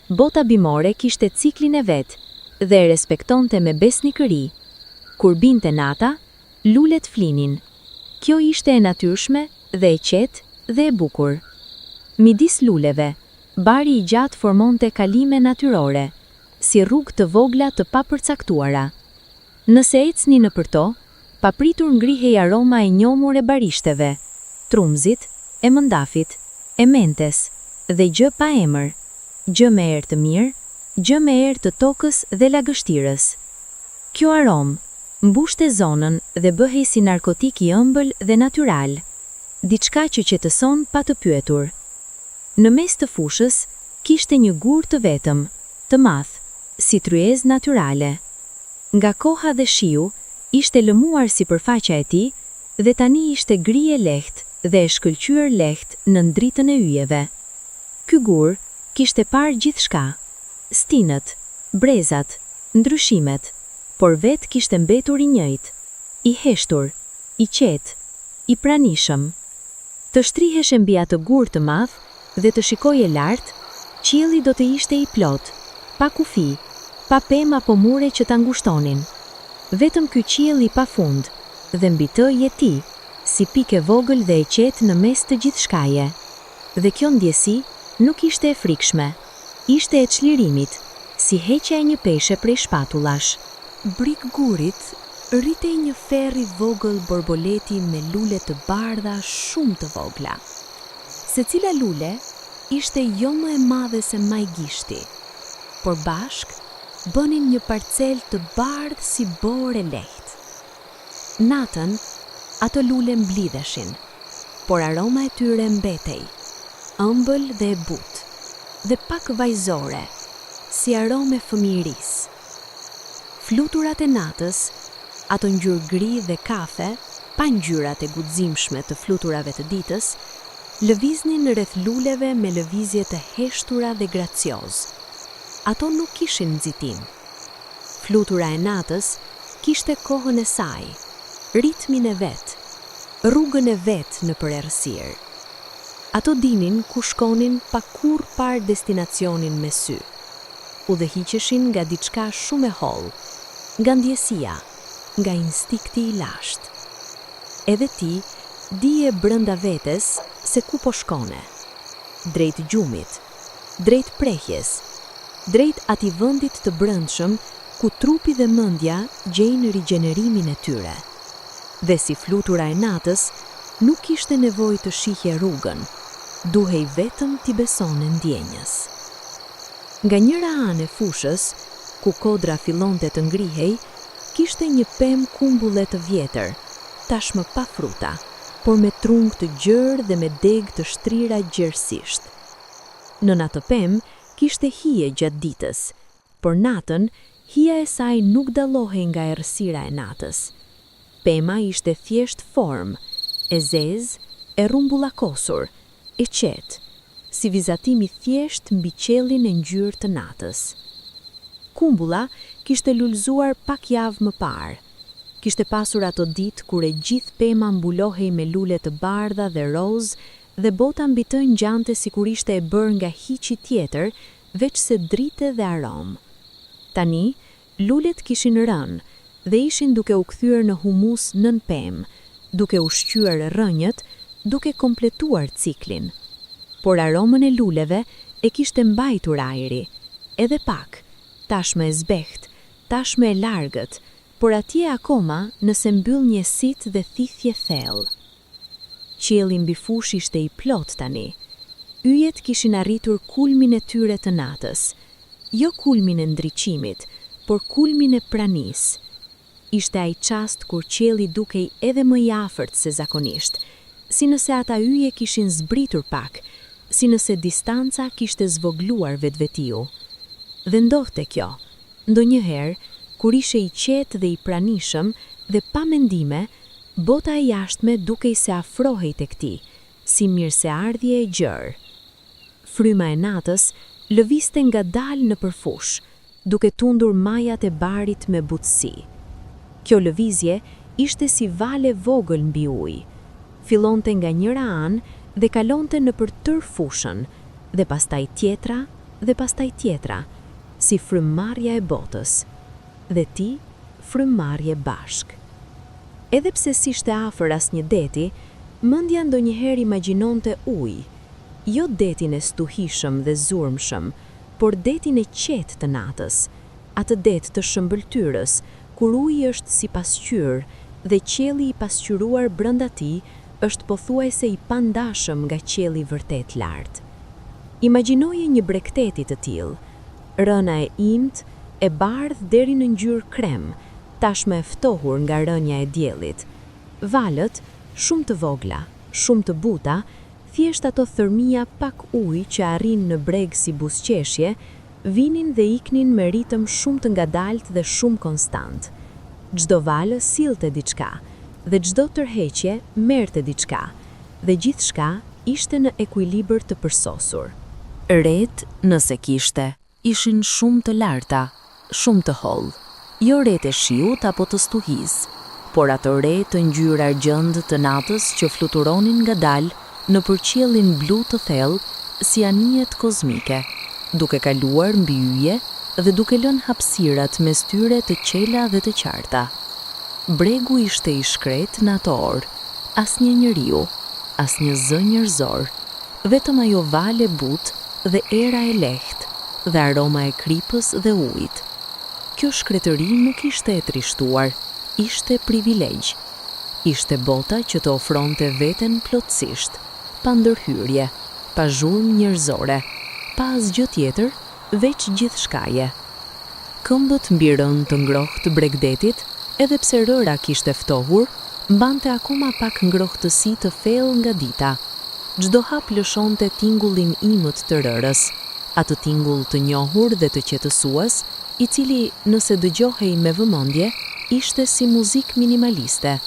Bota bimore kishte ciklin e vet dhe e respektonte me besnikëri. Kur binte nata, lulet flinin. Kjo ishte e natyrshme dhe e qetë dhe e bukur. Midis luleve, bari i gjatë formonte kalime natyrore, si rrugë të vogla të papërcaktuara. Nëse ecni nëpër to, papritur ngrihej aroma e njomur e barishteve, trumzit, e mëndafit, e mentes, dhe gjë pa emër, gjë me erë të mirë, gjë me erë të tokës dhe lagështirës. Kjo aromë mbushte zonën dhe bëhej si narkotik i ëmbël dhe natyral, diçka që qetëson pa të pyetur. Në mes të fushës kishte një gur të vetëm, të madh, si tryezë natyrale. Nga koha dhe shiu ishte lëmuar sipërfaqja e tij dhe tani ishte gri e lehtë dhe e shkëlqyer lehtë në dritën e yjeve. Ky gur kishte parë gjithçka, stinët, brezat, ndryshimet, por vetë kishte mbetur i njëjtë, i heshtur, i qetë, i pranishëm. Të shtriheshe mbi atë gur të madh dhe të shikoje lart, qielli do të ishte i plot, pa kufi, pa pemë apo mure që ta ngushtonin. Vetëm ky qiell i pafund, dhe mbi të je ti, si pikë e vogël dhe e qetë në mes të gjithçkaje. Dhe kjo ndjesi nuk ishte e frikshme, ishte e çlirimit, si heqja e një peshe prej shpatullash. Brik gurit rritej një ferr i vogël borboleti me lule të bardha shumë të vogla. Secila lule ishte jo më e madhe se majgishti, por bashk bënin një parcel të bardhë si borë e lehtë. Natën ato lule mblidheshin, por aroma e tyre mbetej, ëmbël dhe e butë, dhe pak vajzore, si arome fëmijërisë. Fluturat e natës, ato ngjyrë gri dhe kafe, pa ngjyrat e guximshme të fluturave të ditës, lëviznin rreth luleve me lëvizje të heshtura dhe gracioz. Ato nuk kishin nxitim. Flutura e natës kishte kohën e saj, ritmin e vet, rrugën e vet në përerrësirë. Ato dinin ku shkonin pa kurrë parë destinacionin me sy. Udhëhiqeshin nga diçka shumë e hollë, nga ndjesia, nga instikti i lashtë. Edhe ti dije brenda vetes se ku po shkone. Drejt gjumit, drejt prehjes, drejt atij vendit të brendshëm ku trupi dhe mendja gjejnë rigjenerimin e tyre. Dhe si flutura e natës, nuk kishte nevojë të shihje rrugën, duhej vetëm t'i besone ndjenjës. Nga njëra anë e fushës, ku kodra fillonte të ngrihej, kishte një pemë kumbulle të vjetër, tashmë pa fruta, por me trung të gjerë dhe me degë të shtrira gjerësisht. Nën atë pemë kishte hije gjatë ditës, por natën hija e saj nuk dallohej nga errësira e natës. Pema ishte thjesht formë, e zezë, e rrumbullakosur, e qetë, si vizatimi thjesht mbi qiellin e ngjyrë të natës. Kumbulla kishte lulëzuar pak javë më parë. Kishte pasur ato ditë kur e gjithë pema mbulohej me lule të bardha dhe roz dhe bota mbi të ngjante sikur ishte e bërë nga hiçi tjetër, veç se drite dhe aromë. Tani, lulet kishin rënë dhe ishin duke u kthyer në humus nën pemë, duke u shqyer rrënjët, duke kompletuar ciklin. Por aromën e luleve e kishte mbajtur ajri, edhe pak, tashmë e zbeht, tashmë e largët, por atje akoma nëse mbyll njësit dhe thithje thellë. Qielli mbi fushë ishte i plot tani. Yjet kishin arritur kulmin e tyre të natës, jo kulmin e ndriçimit, por kulmin e pranisë. Ishte ai çast kur qielli dukej edhe më i afërt se zakonisht, si nëse ata yje kishin zbritur pak, si nëse distanca kishte zvogluar vetvetiu. Dhe ndodhte kjo, ndonjëherë, kur ishe i qetë dhe i pranishëm dhe pa mendime, bota e jashtme dukej se afrohej tek ti, si mirëseardhje e gjerë. Fryma e natës lëviste ngadalë në përfush, duke tundur majat e barit me butësi. Kjo lëvizje ishte si vale vogël mbi ujë. Fillonte nga njëra anë dhe kalonte nëpër tërë fushën, dhe pastaj tjetra dhe pastaj tjetra, si frymmarrja e botës, dhe ti frymmarrje bashk. Edhe pse s'ishte afër asnjë deti, mendja ndonjëherë imagjinonte ujë, jo detin e stuhishëm dhe zurmshëm, por detin e qetë të natës, atë det të shëmbëltyrës, kur uji është si pasqyrë dhe qielli i pasqyruar brenda tij është pothuajse i pandashëm nga qielli vërtet lart. Imagjinoje një bregteti të tillë, rëna e imtë, e bardhë deri në ngjyrë krem, tashmë e ftohur nga rënja e diellit. Valët, shumë të vogla, shumë të buta, thjesht ato thërmia pak ujë që arrin në breg si buzëqeshje, vinin dhe iknin me ritëm shumë të ngadalt dhe shumë konstant. Çdo valë sillte diçka, dhe çdo tërheqje merrte diçka, dhe gjithçka ishte në ekuilibër të përsosur. Ret, nëse kishte, ishin shumë të larta, shumë të hollë. Jo ret e shiut apo të stuhis, por ato re të ngjyrë argjend të natës që fluturonin ngadalë në përqiellin blu të thellë si anijet kozmike, duke kaluar mbi yje dhe duke lënë hapësirat mes tyre të qela dhe të qarta. Bregu ishte i shkret në ato orë, asnjë njeriu, asnjë zë njerëzor, vetëm ajo vale butë dhe era e lehtë dhe aroma e kripës dhe ujit. Kjo shkretëri nuk ishte e trishtuar, ishte privilegj. Ishte bota që të ofronte veten plotësisht, pa ndërhyrje, pa zhurmë njerëzore, pa asgjë tjetër, veç gjithçkaje. Këmbët mbi rënd të ngrohtë të bregdetit, edhe pse rëra kishte ftohur, mbante akoma pak ngrohtësi të thellë nga dita. Çdo hap lëshonte tingullin imët të rërës, atë tingull të njohur dhe të qetësues, i cili, nëse dëgjohej me vëmendje, ishte si muzikë minimaliste,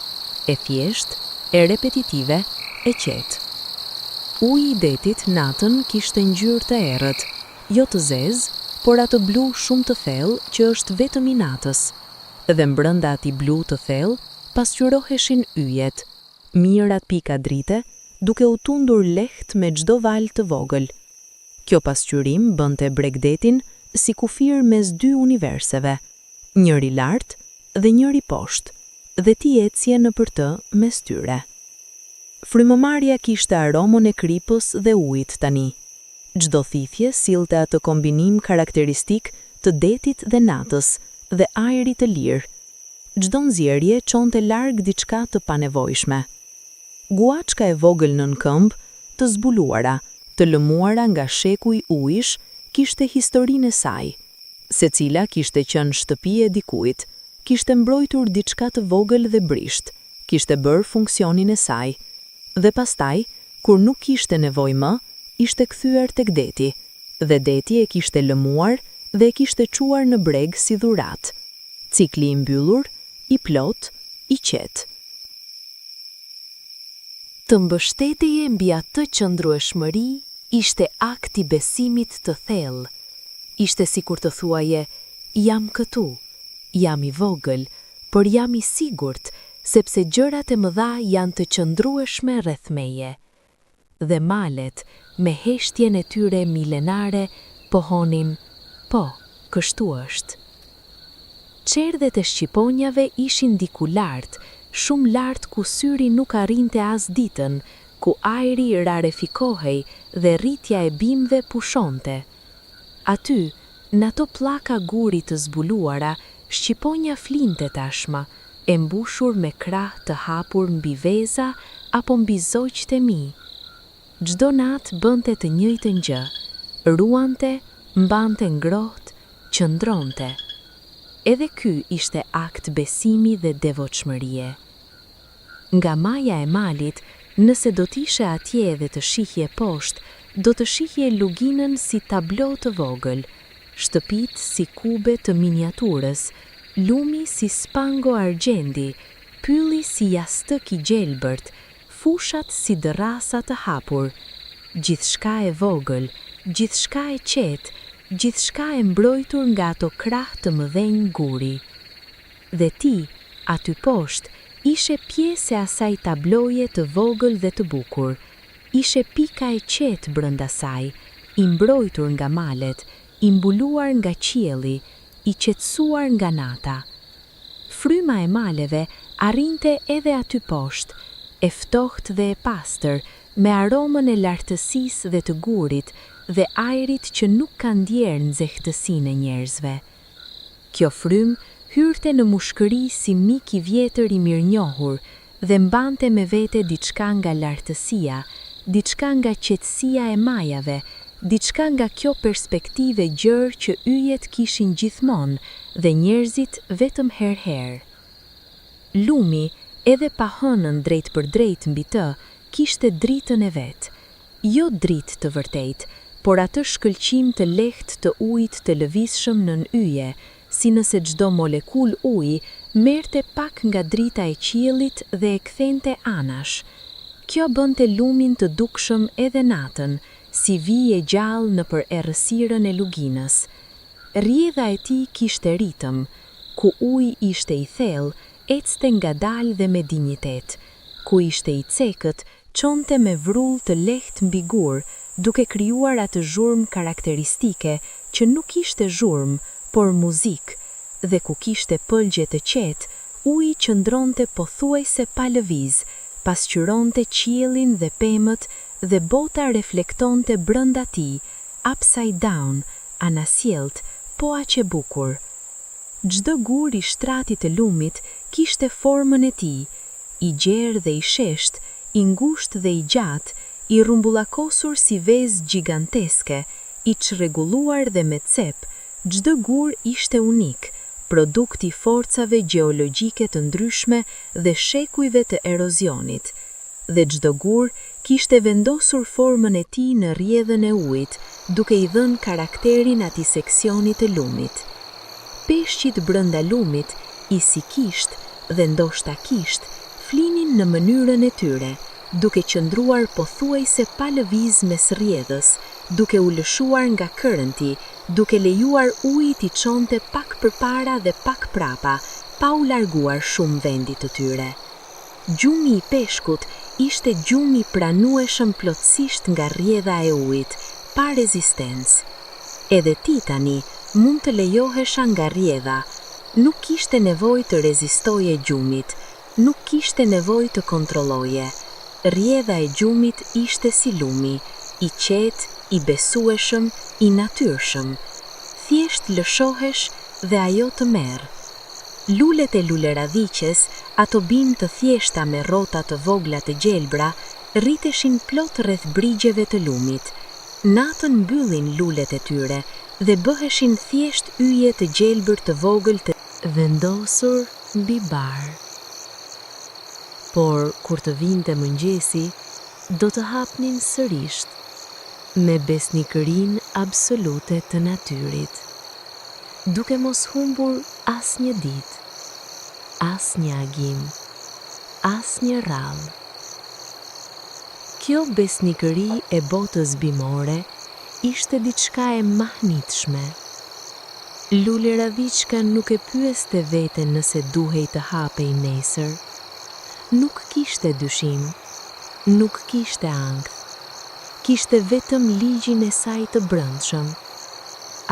e thjesht, e repetitive, e qetë. Uji i detit natën kishte ngjyrë të errët, jo të zezë, por atë blu shumë të thellë që është vetëm i natës. Dhe mbrënda atij blu të thellë pasqyroheshin yjet, mirat pika drite, duke u tundur lehtë me çdo val të vogël. Kjo pasqyrim bënte bregdetin si kufir mes dy universive, njëri lart dhe njëri poshtë, dhe ti ecje nëpër të mes tyre. Frymëmarrja kishte aromën e kripës dhe ujit tani. Çdo thithje sillte atë kombinim karakteristik të detit dhe natës dhe ajrit të lirë. Çdo nxjerrje çonte larg diçka të panevojshme. Guaçka e vogël nën këmbë, të zbuluara, të lëmuara nga sheku i ujësh, kishte historinë e saj. Secila kishte qenë shtëpi e dikujt, kishte mbrojtur diçka të vogël dhe brisht, kishte bërë funksionin e saj. Dhe pastaj, kur nuk kishte nevojë më, ishte kthyer tek deti, dhe deti e kishte lëmuar dhe e kishte çuar në breg si dhuratë. Cikli i mbyllur, i plot, i qetë. Të mbështetjeje mbi atë qëndrueshmëri ishte akti besimit të thellë. Ishte sikur të thuaje, jam këtu, jam i vogël, por jam i sigurt, sepse gjërat e mëdha janë të qëndrueshme rreth meje. Dhe malet, me heshtjen e tyre milenare, pohonin, po, kështu është. Çerdhet e shqiponjave ishin diku lart, shumë lart ku syri nuk arrinte as ditën, ku ajri rarefikohej dhe rritja e bimëve pushonte. Aty, në ato pllaka guri të zbuluara, shqiponja flinte tashma, e mbushur me krah të hapur mbi veza apo mbi zogjt e mi. Çdo natë bënte të njëjtën gjë, ruante, mbante ngrohtë, qëndronte. Edhe ky ishte akt besimi dhe devotshmërie. Nga maja e malit, nëse do t'ishe atje dhe të shihje poshtë, do të shihje luginën si tablo të vogël, shtëpit si kube të miniaturës, lumi si spango argjendi, pylli si jastëk i gjelbërt, fushat si dërrasa të hapur, gjithçka e vogël, gjithçka e qetë, gjithçka e mbrojtur nga ato krah të mëdhenj guri. Dhe ti, aty poshtë, ishe pjesë e asaj tabloje të vogël dhe të bukur. Ishe pika e qetë brenda saj, i mbrojtur nga malet, i mbuluar nga qielli, i qetësuar nga nata. Fryma e maleve arrinte edhe aty poshtë, e ftohtë dhe e pastër, me aromën e lartësisë dhe të gurit dhe ajrit që nuk ka ndjerë nxehtësinë e njerëzve. Kjo frymë hyrte në mushkëri si mik i vjetër i mirënjohur dhe mbante me vete diçka nga lartësia, diçka nga qetësia e majave, diçka nga kjo perspektive gjërë që yjet kishin gjithmonë dhe njerëzit vetëm herë-herë. Lumi, edhe pa hënën drejt për drejt mbi të, kishte dritën e vetë. Jo dritë të vërtet, por atë shkëlqim të lehtë të ujit të lëvizshëm nën yje, si nëse çdo molekul uji merrte pak nga drita e qiellit dhe e kthente anash. Kjo bënte lumin të dukshëm edhe natën, si vijë gjallë nëpër errësirën e luginës. Rrjedha e tij kishte ritëm, ku uji ishte i thellë, ecte ngadalë dhe me dinjitet, ku ishte i cekët, çonte me vrull të lehtë mbi gur, duke krijuar atë zhurmë karakteristike që nuk ishte zhurmë, por muzikë, dhe ku kishte pëlgje të qetë, uji qëndronte pothuajse pa lëviz, pasqyronte qiellin dhe pemët dhe bota reflektonte brenda tij, upside down, anasjelt, po aq e bukur. Çdo gur i shtratit të lumit kishte formën e tij, i gjerë dhe i sheshtë, i ngushtë dhe i gjatë, i rumbullakosur si vezë gjiganteske, i çrregulluar dhe me cep. Çdo gur ishte unik, produkt i forcave gjeologjike të ndryshme dhe shekujve të erozionit. Dhe çdo gur kishte vendosur formën e tij në rrjedhën e ujit, duke i dhënë karakterin atij seksionit të lumit. Peshqit brenda lumit, i si kisht dhe ndoshta kisht, flinin në mënyrën e tyre, duke qëndruar pothuajse pa lëviz mes rrjedhës, duke u lëshuar nga kërënti, duke lejuar ujit i çonte pak përpara dhe pak prapa, pa u larguar shumë vendit të tyre. Gjumi i peshkut ishte gjumi pranueshëm plotësisht nga rrjedha e ujit, pa rezistencë. Edhe ti tani mund të lejohesha nga rrjedha, nuk kishte nevojë të rezistoje gjumit, nuk kishte nevojë të kontrolloje. Rrjedha e gjumit ishte si lumi, i qetë, i besueshëm, i natyrshëm. Thjesht lëshohesh dhe ajo të merr. Lulet e luleradhiqes, ato bimë të thjeshta me rrota të vogla të gjelbra, rriteshin plot rreth brigjeve të lumit. Natën mbyllin lulet e tyre dhe bëheshin thjesht yje të gjelbër të vogël të vendosur mbi bar. Por kur të vinte mëngjesi, do të hapnin sërish me besnikërinë absolute të natyrit, duke mos humbur asnjë ditë, asnjë agim, asnjë rrallë. Kjo besnikëri e botës bimore ishte diçka e mahnitshme. Luleradhiqka nuk e pyeste veten nëse duhej të hapej nesër. Nuk kishte dyshim, nuk kishte ankth. Kishte vetëm ligjin e saj të brendshëm.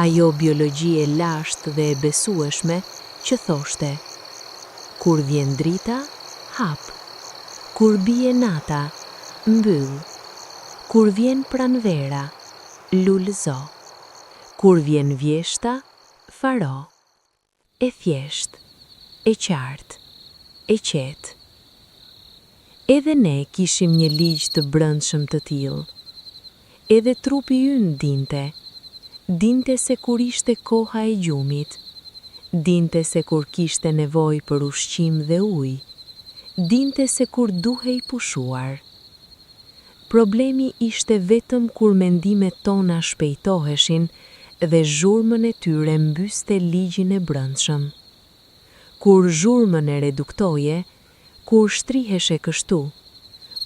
Ajo biologji e lashtë dhe e besueshme që thoshte: kur vjen drita, hap. Kur bie nata, mbyll. Kur vjen pranvera, lulëzo. Kur vjen vjeshta, faro. E thjesht, e qartë, e qetë. Edhe ne kishim një ligj të brendshëm të tillë. Edhe trupi ynë dinte se kur ishte koha e gjumit, dinte se kur kishte nevojë për ushqim dhe ujë, dinte se kur duhej pushuar. Problemi ishte vetëm kur mendimet tona shpejtoheshin dhe zhurmën e tyre mbyste ligjin e brendshëm. Kur zhurmën e reduktoje, kur shtriheshe kështu,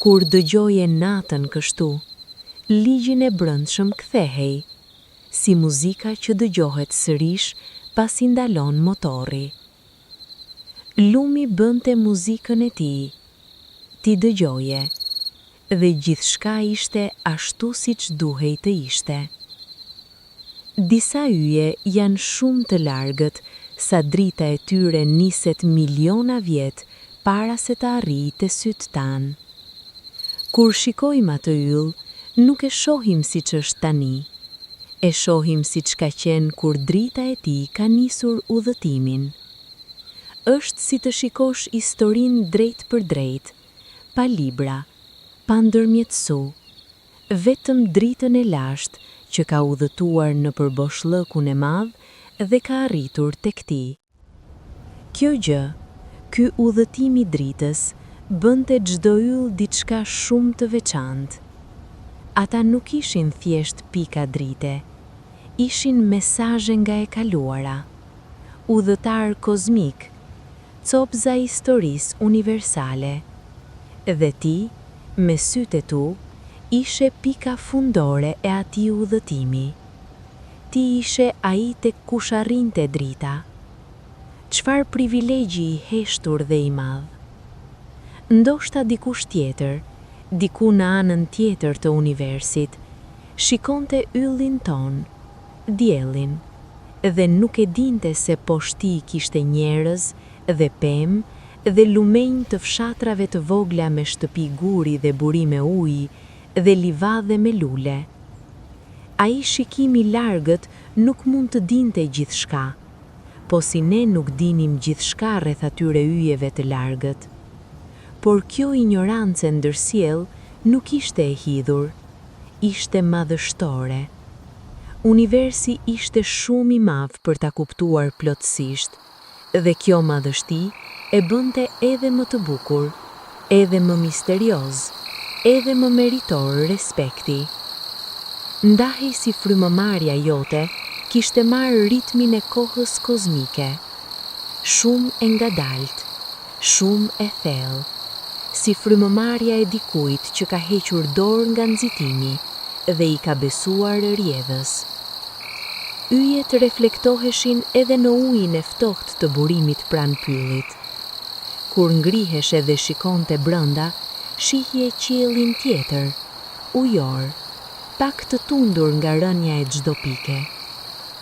kur dëgjoje natën kështu, ligjin e brendshëm kthehej, si muzika që dëgjohet sërish pasi ndalon motorri. Lumi bënte muzikën e tij, ti dëgjoje, dhe gjithçka ishte ashtu siç duhej të ishte. Disa yje janë shumë të largët sa drita e tyre niset miliona vjet para se të arrijë te syt tanë. Kur shikojmë atë yll, nuk e shohim siç është tani. E shohim siç ka qenë kur drita e tij ka nisur udhëtimin. Është si të shikosh historinë drejt për drejt, pa libra, pa ndërmjetësu, vetëm dritën e lashtë që ka udhëtuar në përboshlëkun e madh dhe ka arritur tek ti. Kjo gjë, ky udhëtim i dritës, bënte çdo yll diçka shumë të veçantë. Ata nuk ishin thjesht pika drite, ishin mesazhe nga e kaluara, udhëtar kozmik, copza historisë universale. Dhe ti, me sytë e tu, ishe pika fundore e atij udhëtimi. Ti ishe ai tek kush arrinte drita. Çfarë privilegji i heshtur dhe i madh. Ndoshta dikush tjetër, diku në anën tjetër të universit, shikonte yllin ton, diellin, dhe nuk e dinte se poshti kishte njerëz dhe pemë dhe lumenj të fshatrave të vogla me shtëpi guri dhe burime uji dhe livadhe me lule. Ai shikimi i largët nuk mund të dinte gjithçka, po si ne nuk dinim gjithçka rreth atyre yjeve të largët. Por kjo ignorancë ndërsjell nuk ishte e hidhur, ishte madhështore. Universi ishte shumë i madh për ta kuptuar plotësisht, dhe kjo madhështi e bënte edhe më të bukur, edhe më misterioz, edhe më meritor respekti. Ndahej si frymëmarrja jote kishte marrë ritmin e kohës kozmike, shumë e ngadalt, shumë e thellë, si frymëmarrja e dikujt që ka hequr dorë nga nxitimi dhe i ka besuar rrjedhës. Yjet reflektoheshin edhe në ujin e ftohtë të burimit pranë pyllit. Kur ngrihesh dhe shikonte brenda, shihje qiellin tjetër, ujor, pak të tundur nga rënja e çdo pike,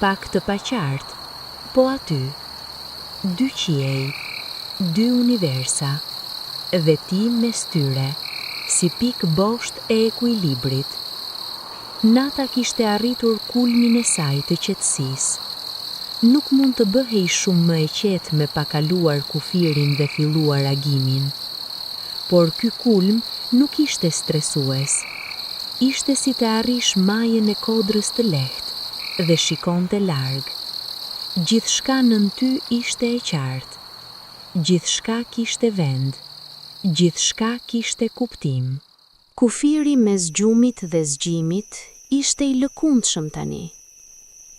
pak të paqartë, po aty, dy qiej, dy universia, dhe ti mes tyre, si pikë boshtë e ekuilibrit. Nata kishte arritur kulmin e saj të qetësisë. Nuk mund të bëhej shumë më e qetë me pakaluar kufirin dhe filluar agimin. Por ky kulm nuk ishte stresues. Ishte si të arrish majën e kodrës të lehtë dhe shikonte larg. Gjithçka nën ty ishte e qartë. Gjithçka kishte vend. Gjithçka kishte kuptim. Kufiri mes gjumit dhe zgjimit ishte i lëkundshëm tani.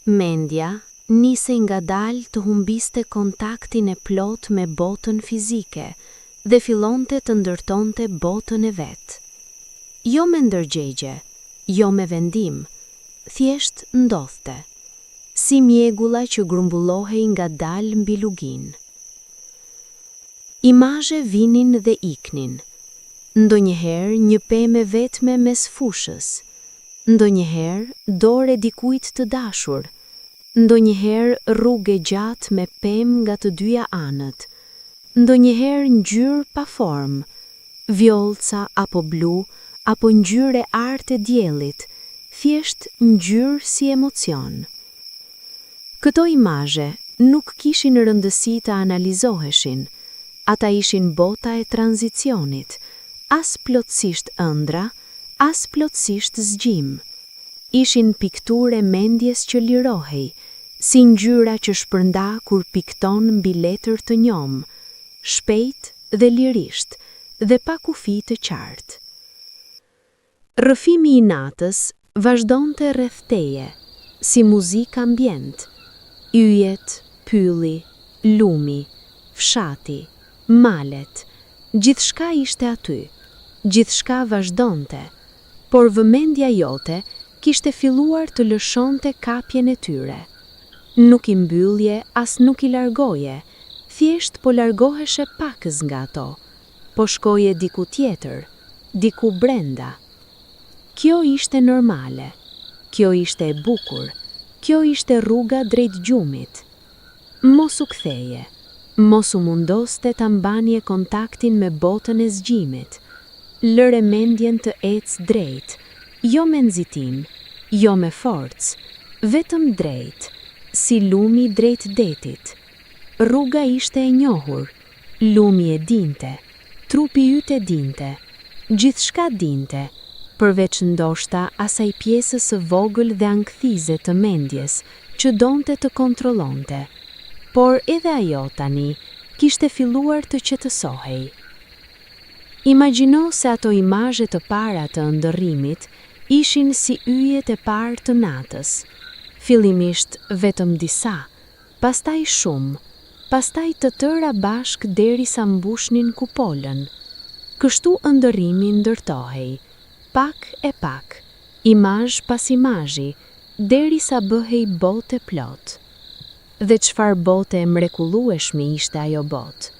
Mendja nisej ngadalë të humbiste kontaktin e plot me botën fizike dhe fillonte të ndërtonte botën e vet. Jo me ndërgjegje, jo me vendim, thjesht ndodhte, si mjegulla që grumbullohej ngadalë mbi lugin. Imazhe vinin dhe iknin. Ndonjëherë një pemë vetme mes fushës, ndonjëherë dorë e dikujt të dashur, ndonjëherë rrugë gjatë me pemë nga të dyja anët, ndonjëherë ngjyrë pa formë, vjollca apo blu, apo ngjyrë e artë e diellit, thjesht ngjyrë si emocion. Këto imazhe nuk kishin rëndësi të analizoheshin, ata ishin bota e tranzicionit, as plotësisht ëndra, as plotësisht zgjim. Ishin pikturë mendjes që lirohej, si ngjyra që shpërnda kur pikton mbi letër të njom, shpejt dhe lirisht, dhe pa kufi të qartë. Rrëfimi i natës vazhdonte rreth teje, si muzikë ambient. Yjet, pylli, lumi, fshati, malet, gjithçka ishte aty, gjithçka vazhdonte, por vëmendja jote kishte filluar të lëshonte kapjen e tyre. Nuk i mbyllje as nuk i largoje, thjesht po largoheshe pakës nga ato, po shkoje diku tjetër, diku brenda. Kjo ishte normale, kjo ishte e bukur, kjo ishte rruga drejt gjumit. Mos u ktheje, mos u mundoste ta mbanje kontaktin me botën e zgjimit. Lëre mendjen të ecë drejt, jo me nxitim, jo me forcë, vetëm drejt, si lumi drejt detit. Rruga ishte e njohur, lumi e dinte, trupi yt e dinte, gjithçka dinte, përveç ndoshta asaj pjesës së vogël dhe ankthize të mendjes që donte të kontrollonte. Por edhe ajo tani kishte filluar të qetësohej. Imagjino se ato imazhe të para të ndërrimit ishin si yjet e parë të natës. Fillimisht vetëm disa, pastaj shumë, pastaj të tëra bashk derisa mbushnin kupolën. Kështu ndërrimi ndërtohej, pak e pak, imazh pas imazhi, derisa bëhej botë plot. Dhe çfarë bote mrekullueshme ishte ajo botë?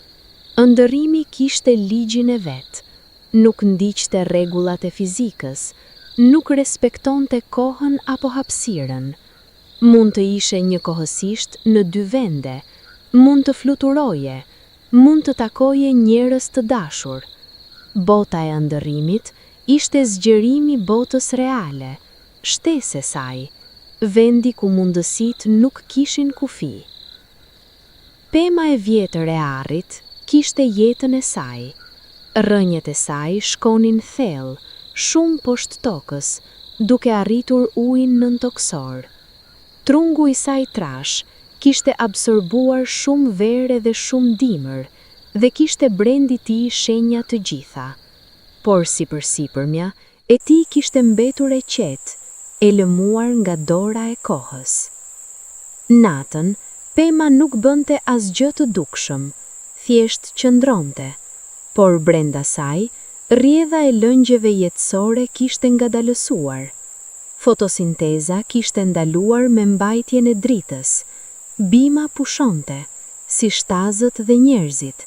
Ndërrimi kishte ligjin e vet, nuk ndiqte rregullat e fizikës, nuk respektonte kohën apo hapësirën. Mund të ishe njëkohësisht në dy vende, mund të fluturoje, mund të takoje njerëz të dashur. Bota e ndërrimit ishte zgjerimi botës reale, shtesë e saj, vendi ku mundësitë nuk kishin kufi. Pema e vjetër e arrit kishte jetën e saj. Rrënjët e saj shkonin thellë, shumë poshtë tokës, duke arritur ujin nëntoksor. Trungu i saj trash kishte absorbuar shumë verë dhe shumë dimër, dhe kishte brendi tij shenja të gjitha. Por sipërmja, e tij kishte mbetur e qetë, e lëmuar nga dora e kohës. Natën, Pema nuk bënte asgjë të dukshëm, thjesht qëndronte, por brenda saj, rrjedha e lëngjeve jetësore kishte ngadalësuar. Fotosinteza kishte ndaluar me mbajtjen e dritës. Bima pushonte, si shtazët dhe njerëzit,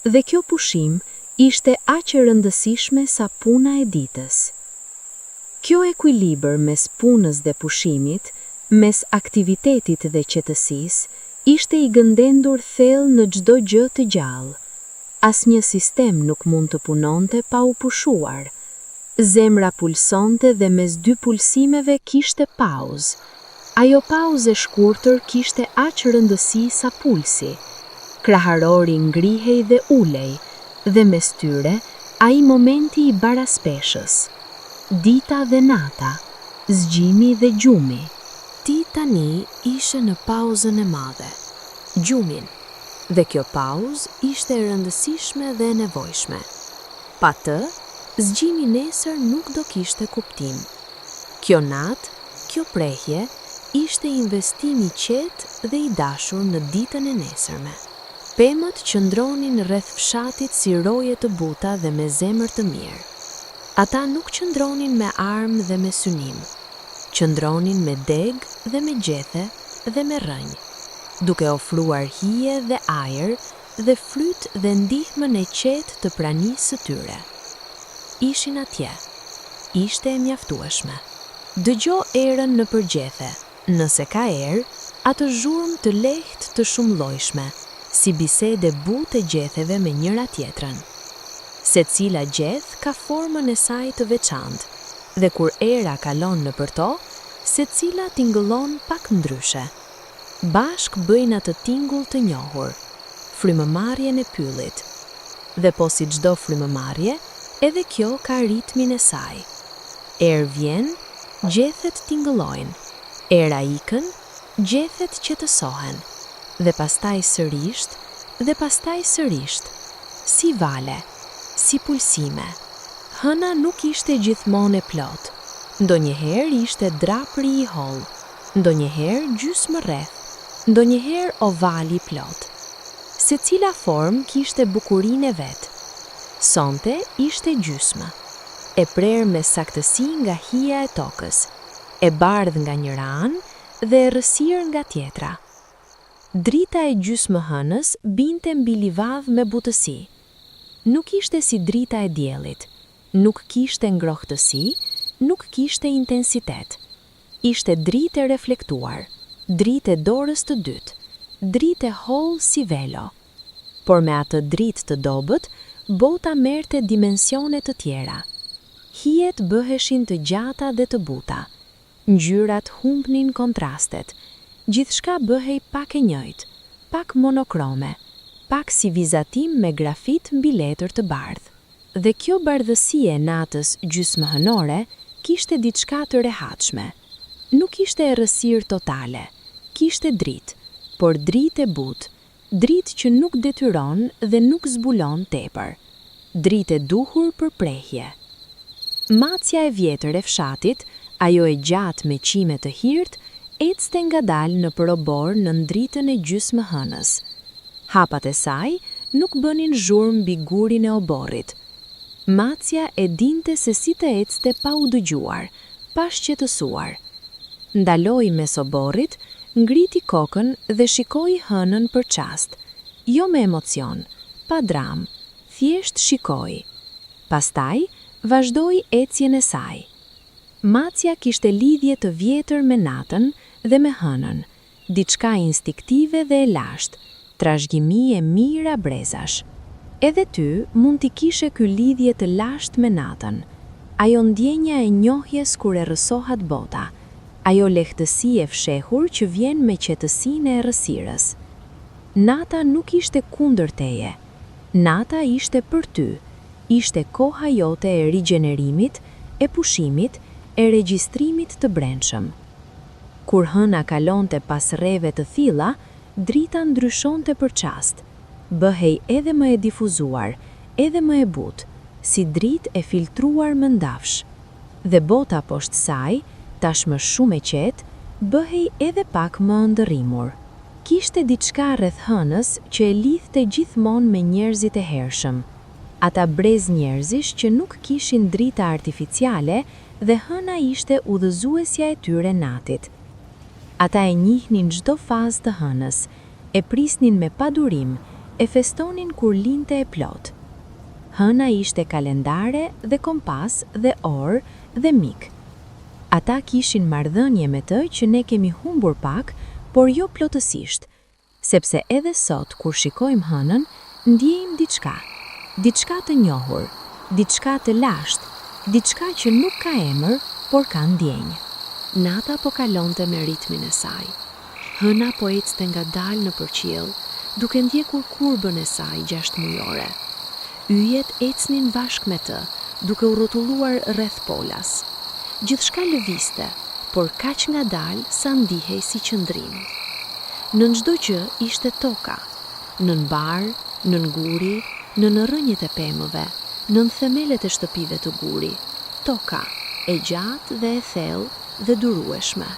dhe kjo pushim ishte aq e rëndësishme sa puna e ditës. Kjo ekuilibër mes punës dhe pushimit, mes aktivitetit dhe qetësisë, ishte i gëndendur thellë në çdo gjë të gjallë. Asnjë sistem nuk mund të punonte pa u pushuar. Zemra pulsonte dhe mes dy pulsimeve kishte pauzë. Ajo pauzë e shkurtër kishte aq rëndësi sa pulsi. Kraharori ngrihej dhe ulej, dhe mes tyre ai momenti i baraspeshës. Dita dhe nata, zgjimi dhe gjumi. Ti tani ishe në pauzën e madhe, gjumin, dhe kjo pauzë ishte e rëndësishme dhe e nevojshme. Pa të, zgjimi nesër nuk do kishte kuptim. Kjo natë, kjo prehje, ishte investim i qetë dhe i dashur në ditën e nesërme. Pemët qëndronin rreth fshatit si roje të buta dhe me zemër të mirë. Ata nuk qëndronin me armë dhe me synim, qëndronin me deg dhe me gjethe dhe me rënj, duke ofruar hije dhe ajër dhe fryt dhe ndihmën e qetë të pranisë së tyre. Ishin atje, ishte e mjaftueshme. Dëgjo erën në përgjethe, nëse ka erë, atë zhurmë të lehtë të shumëllojshme, si bisede butë e gjetheve me njëra tjetrën. Secila gjeth ka formën e saj të veçantë, dhe kur era kalon në për to, secila tingëllon pak ndryshe. Bashk bëjnë atë tingull të njohur, frymëmarrjen e pyllit. Dhe po si çdo frymëmarrje, edhe kjo ka ritmin e saj. Erë vjen, gjethet tingëllojnë. Era ikën, gjethet qetësohen. Dhe pastaj sërisht, dhe pastaj sërisht. Si vale, si pulsime. Hëna nuk ishte gjithmonë e plot. Ndonjëherë ishte drapëri i hollë, ndonjëherë gjysmë rreth, ndonjëherë ovali plot. Secila formë kishte bukurinë e vet. Sonte ishte gjysmë, e prerë me saktësi nga hija e tokës, e bardhë nga njëra anë dhe e rësirë nga tjetra. Drita e gjysmë hënës binte mbi livadh me butësi. Nuk ishte si drita e diellit. Nuk kishte ngrohtësi, nuk kishte intensitet. Ishte dritë e reflektuar, dritë e dorës të dytë, dritë e hollë si velo. Por me atë dritë të dobët, bota merrte dimensione të tjera. Hijet bëheshin të gjata dhe të buta. Ngjyrat humbnin kontrastet. Gjithçka bëhej pak e njëjtë, pak monokrome, pak si vizatim me grafit mbi letër të bardhë. Dhe kjo bardhësie natës gjysmëhënore kishte diçka të rehatshme. Nuk ishte errësirë totale, kishte dritë, por dritë e butë, dritë që nuk detyron dhe nuk zbulon tepër, dritë e duhur për prehje. Macja e vjetër e fshatit, ajo e gjatë me qime të hirt, ecste ngadalë në përobor në dritën e gjysmë hënës. Hapat e saj nuk bënin zhurmë mbi gurin e oborrit. Macja e dinte se si të ecte pa u dëgjuar, pa shqetësuar. Ndaloi mes oborrit, ngriti kokën dhe shikoi hënën për çast, jo me emocion, pa dram, thjesht shikoi. Pastaj vazhdoi ecjen e saj. Macja kishte lidhje të vjetër me natën dhe me hënën, diçka instiktive dhe e lashtë, trashëgimi e mira brezash. Edhe ty mund t'i kishe ky lidhje të lashtë me natën, ajo ndjenja e njohjes kur e rrësohat bota, ajo lehtësi e fshehur që vjen me qetësinë e errësirës. Nata nuk ishte kundër teje, nata ishte për ty, ishte koha jote e rigjenerimit, e pushimit, e regjistrimit të brendshëm. Kur hëna kalonte pas rreve të thilla, drita ndryshonte për çast, bëhej edhe më e difuzuar, edhe më e butë, si dritë e filtruar më ndafsh. Dhe bota poshtë saj, tashmë shumë e qetë, bëhej edhe pak më ndërrimur. Kishte diçka rreth hënës që e lidhte gjithmonë me njerëzit e hershëm. Ata brez njerëzish që nuk kishin drita artificiale dhe hëna ishte udhëzuesja e tyre natit. Ata e njihnin çdo fazë të hënës, e prisnin me padurim, e festonin kur linte e plot. Hëna ishte kalendare dhe kompas dhe orë dhe mik. Ata kishin marrëdhënie me të që ne kemi humbur pak, por jo plotësisht, sepse edhe sot kur shikojmë hënën, ndjejmë diçka të njohur, diçka të lashtë, diçka që nuk ka emër, por ka ndjenjë. Nata po kalonte me ritmin e saj. Hëna po ecte ngadalë në përqiell, duke ndjekur kurbën e saj 6 mujore. Yjet ecnin bashkë me të, duke u rrotulluar rreth polas. Gjithçka lëvizte, por kaq ngadalë sa ndihej si qëndrim. Nën çdo gjë ishte toka, nën bar, nën guri, nën rrënjët e pemëve, nën themelet e shtëpive të guri, toka, e gjatë dhe e thellë dhe durueshme.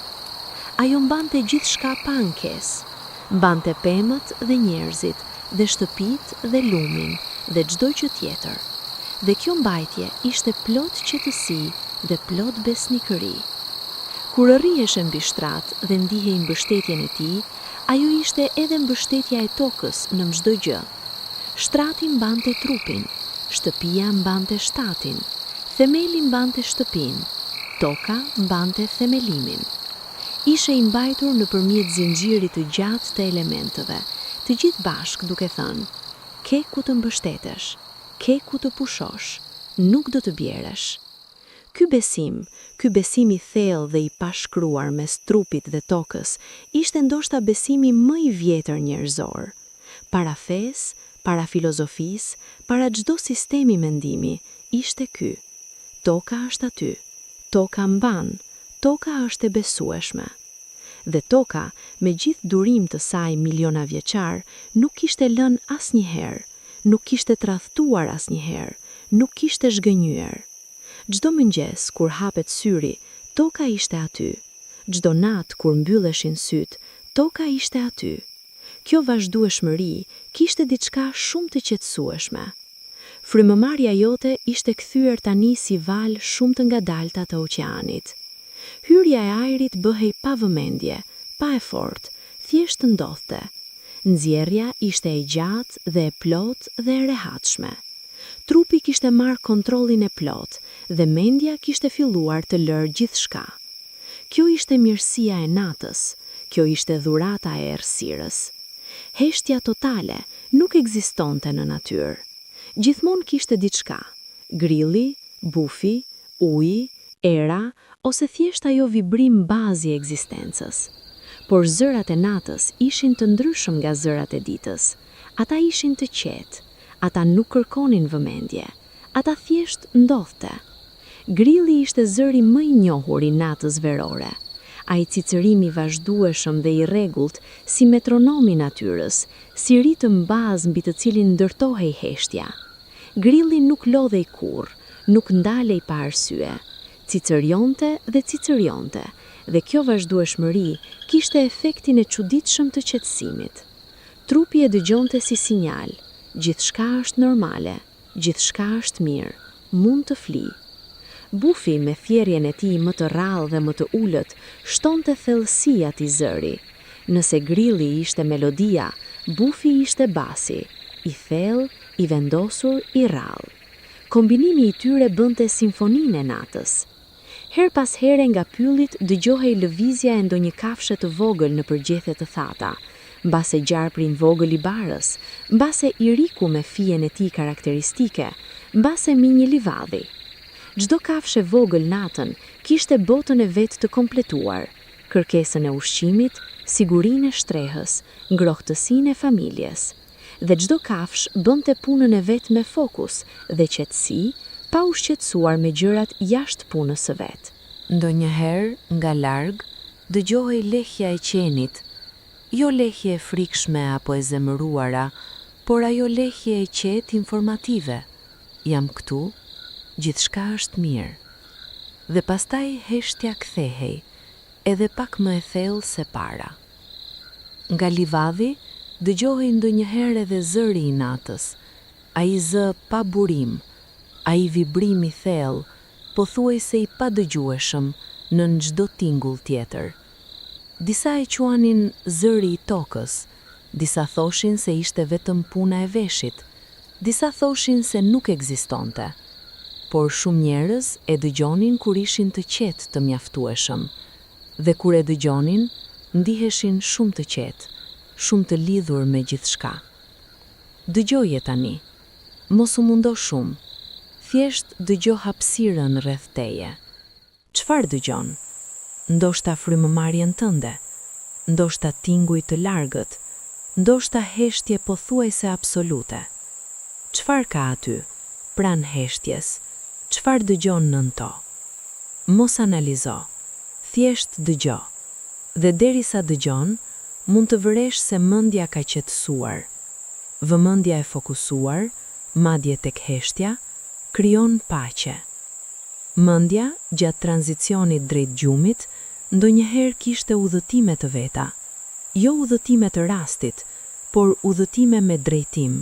Ajo mbante gjithçka pa ankesë, mbante pemët dhe njerëzit, dhe shtëpitë dhe lumin, dhe çdo gjë tjetër. Dhe kjo mbajtje ishte plot qetësi dhe plot besnikëri. Kur rriheshe mbi shtrat dhe ndihej mbështetjen e tij, ajo ishte edhe mbështetja e tokës në çdo gjë. Shtrati mbante trupin, shtëpia mbante shtatin, themeli mbante shtëpinë, toka mbante themelimin. Ishe i mbajtur nëpërmjet zinxhirit të gjatë të elementeve, të gjithë bashkë duke thënë: ke ku të mbështetesh, ke ku të pushosh, nuk do të bjeresh. Ky besim i thellë dhe i pashkruar mes trupit dhe tokës, ishte ndoshta besimi më i vjetër njerëzor. Para fesë, para filozofisë, para çdo sistemi mendimi, ishte ky. Toka është aty, toka mban, toka është e besueshme. Dhe toka, me gjithë durim të saj miliona vjeçar, nuk kishte lënë asnjëherë, nuk kishte tradhtuar asnjëherë, nuk kishte zhgënjyer. Çdo mëngjes kur hapet syri, toka ishte aty. Çdo natë kur mbylleshin syt, toka ishte aty. Kjo vazhdueshmëri kishte diçka shumë të qetësueshme. Frymëmarrja jote ishte kthyer tani si valë shumë të ngadalta të oqeanit. Hyrja e ajrit bëhej pa vëmendje, pa efort, thjesht ndodhte. Nxjerrja ishte e gjatë dhe e plotë dhe e rehatshme. Trupi kishte marrë kontrollin e plotë dhe mendja kishte filluar të lërë gjithçka. Kjo ishte mirësia e natës, kjo ishte dhurata e errësirës. Heshtja totale nuk ekzistonte në natyrë. Gjithmonë kishte diçka: grilli, bufi, uji, era ose thjesht ajo vibrim bazë i ekzistencës. Por zërat e natës ishin të ndryshëm nga zërat e ditës. Ata ishin të qetë, ata nuk kërkonin vëmendje, ata thjesht ndodhte. Grilli ishte zëri më i njohur i natës verore. Ai cicërimi vazhdueshëm dhe i rregullt, si metronomi i natyrës, si ritëm bazë mbi të cilin ndërtohej heshtja. Grilli nuk lodhej kurrë, nuk ndalej pa arsye. Cicërionte dhe cicërionte, dhe kjo vazhdueshmëri kishte efektin e çuditshëm të qetësimit. Trupi e dëgjonte si sinjal, gjithçka është normale, gjithçka është mirë, mund të fli. Bufi me thjerrjen e tij më të rrallë dhe më të ulët shtonte thellësi atij zëri. Nëse grilli ishte melodia, bufi ishte basi, i thellë, i vendosur, i rrallë. Kombinimi i tyre bënte simfoninë e natës. Her pas here nga pyllit dëgjohej lëvizja e ndonjë kafshe të vogël në përgjethe të thata, mbase gjarprin vogël i barës, mbase iriku me fijen e tij karakteristike, mbase minji livadhi. Çdo kafshë e vogël natën kishte botën e vet të kompletuar, kërkesën e ushqimit, sigurinë e shtrehës, ngrohtësinë e familjes. Dhe çdo kafshë bënte punën e vet me fokus dhe qetësi, pa u shqetësuar me gjërat jashtë punës së vet. Ndonjëherë, nga larg, dëgjohej lehja e qenit, jo lehje e frikshme apo e zemëruara, por ajo lehje e qetë informative. Jam këtu, gjithçka është mirë. Dhe pastaj heshtja kthehej, edhe pak më e thellë se para. Nga livadhi dëgjohej ndonjëherë edhe zëri i natës, ai zë pa burim, ai vibrim i thellë, pothuajse i padëgjueshëm nën çdo tingull tjetër. Disa e quanin zëri i tokës, disa thoshin se ishte vetëm puna e veshit, disa thoshin se nuk ekzistonte. Por shumë njerëz e dëgjonin kur ishin të qetë të mjaftueshëm, dhe kur e dëgjonin, ndiheshin shumë të qetë, shumë të lidhur me gjithçka. Dëgjoje tani, mos u mundo shumë, thjesht dëgjo hapësirën rreth teje. Çfarë dëgjon? Ndoshta frymëmarrjen tënde, ndoshta tinguj të largët, ndoshta heshtje pothuajse absolute. Çfarë ka aty, pranë heshtjes? Çfarë dëgjon nën to? Mos analizo, thjesht dëgjo. Dhe derisa dëgjon, mund të vëresh se mendja ka qetësuar. Vëmendja e fokusuar, madje tek heshtja, krijon paqe. Mendja, gjatë tranzicionit drejt gjumit, ndonjëherë kishte udhëtime të veta. Jo udhëtime të rastit, por udhëtime me drejtim,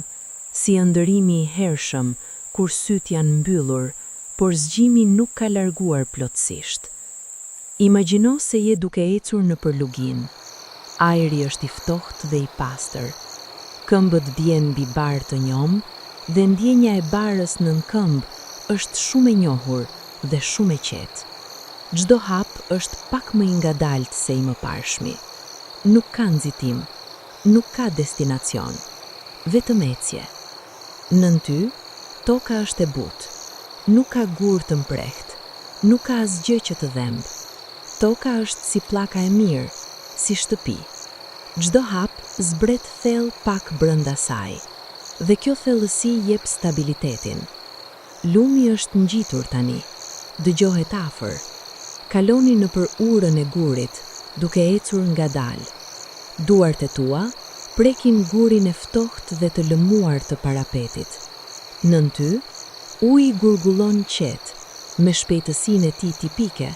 si ëndërimi i hershëm, kur syt janë mbyllur, por zgjimi nuk ka larguar plotësisht. Imagjino se je duke ecur nëpër lugin. Ajri është i ftohtë dhe i pastër. Këmbët bien mbi barë të njom dhe ndjenja e barës nën këmbë është shumë e njohur dhe shumë e qetë. Çdo hap është pak më i ngadalt se i mëparshmi. Nuk ka nxitim, nuk ka destinacion, vetëm ecje. Nën ty, toka është e butë. Nuk ka gurë të mprehtë, nuk ka asgjë që të dhembë. Toka është si pllaka e mirë, si shtëpi. Çdo hap zbret thellë pak brenda saj, dhe kjo thellësi jep stabilitetin. Lumi është ngjitur tani, dëgjohet afër. Kaloni nëpër urën e gurit, duke ecur ngadalë. Duart e tua prekin gurin e ftohtë dhe të lëmuar të parapetit. Nën ty, uji gurgullon qetë, me shpejtësinë e tij tipike,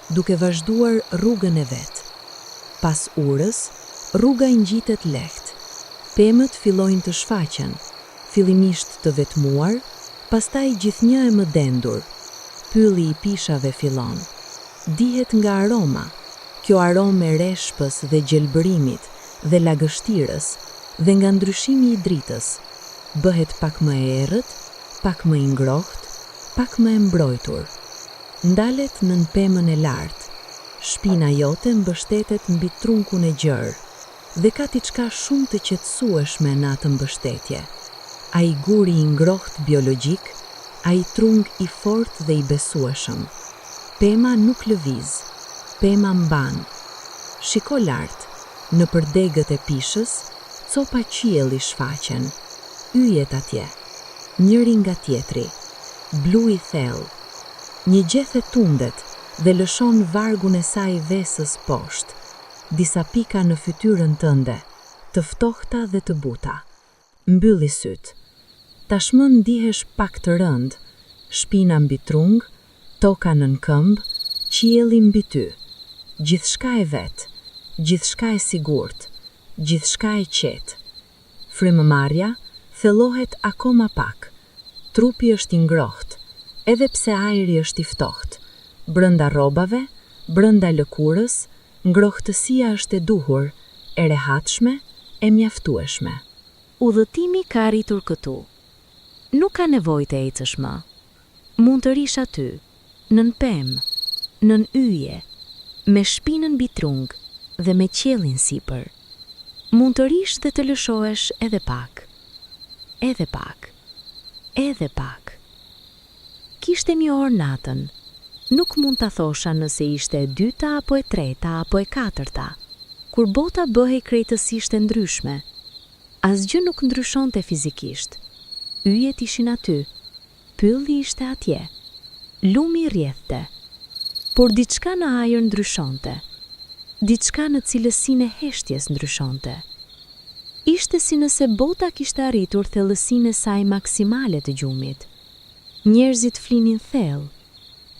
duke vazhduar rrugën e vet. Pas urës, rruga i ngjitet lehtë. Pemët fillojnë të shfaqen, fillimisht të vetmuar, pastaj gjithnjë e më dendur. Pylli i pishave fillon. Dihet nga aroma, kjo aromë e reshpës dhe gjelbërimit dhe lagështirës dhe nga ndryshimi i dritës. Bëhet pak më e errët, pak më i ngrohtë, pak më e mbrojtur. Ndalet nën pemën e lartë. Shpina jote mbështetet mbi trunkun e gjerë dhe ka diçka shumë të qetësueshme në atë mbështetje. Ai guri i ngrohtë biologjik, ai trunk i fortë dhe i besueshëm. Pema nuk lëviz, pema mban. Shiko lart, nëpër degët e pishës, copa qielli shfaqen. Yjet atje, njëri nga tjetri, blu i thellë. Një gjethe tundet dhe lëshon vargun e saj vesës poshtë, disa pika në fytyrën tënde, të ftohta dhe të buta. Mbylli syt. Tashmë ndihesh pak të rënd, shpina mbi trung, toka nën këmbë, qielli mbi ty. Gjithçka e vet, gjithçka e sigurt, gjithçka e qetë. Frymëmarrja thellohet akoma pak. Trupi është i ngrohtë, edhe pse ajri është i ftohtë. Brenda rrobave, brenda lëkurës, ngrohtësia është e duhur, e rehatshme, e mjaftueshme. Udhëtimi ka arritur këtu. Nuk ka nevojë të ecësh më. Mund të rish aty, nën pemë, nën yje, me shpinën mbi trung dhe me qiellin sipër. Mund të rish dhe të lëshohesh edhe pak. Edhe pak. Edhe pak. Kishte një orë natën. Nuk mund ta thosha nëse ishte e dyta apo e treta apo e katërta, kur bota bëhej krejtësisht e ndryshme. Asgjë nuk ndryshonte fizikisht. Yjet ishin aty, pylli ishte atje, lumi rrjedhte. Por diçka në ajër ndryshonte. Diçka në cilësinë e heshtjes ndryshonte. Ishte si nëse bota kishte arritur thellësinë e saj maksimale të gjumit. Njerëzit flinin thellë,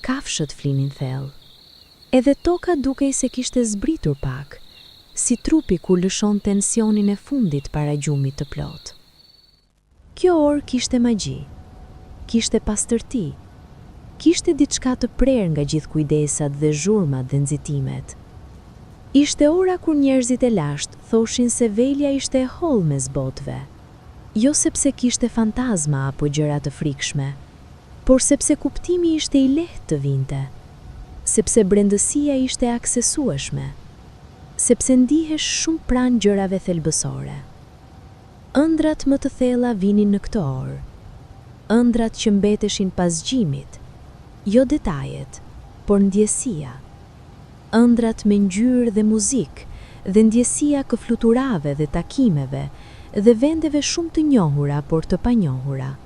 kafshët flinin thellë. Edhe toka dukej se kishte zbritur pak, si trupi kur lëshon tensionin e fundit para gjumit të plot. Kjo orë kishte magji, kishte pastërti, kishte diçka të prerë nga gjithë kujdesat dhe zhurmat dhe nxitimet. Ishte ora kur njerëzit e lashtë thoshin se Velja ishte e hollë mes botëve, jo sepse kishte fantazma apo gjëra të frikshme, por sepse kuptimi ishte i lehtë të vinte, sepse brendësia ishte aksesueshme, sepse ndihesh shumë pranë gjërave thelbësore. Ëndrat më të thella vinin në këtë orë, ëndrat që mbeteshin pas gjimit, jo detajet, por ndjesia. Ëndrat me ngjyrë dhe muzikë, dhe ndjesia kë fluturave dhe takimeve, dhe vendeve shumë të njohura por të panjohura.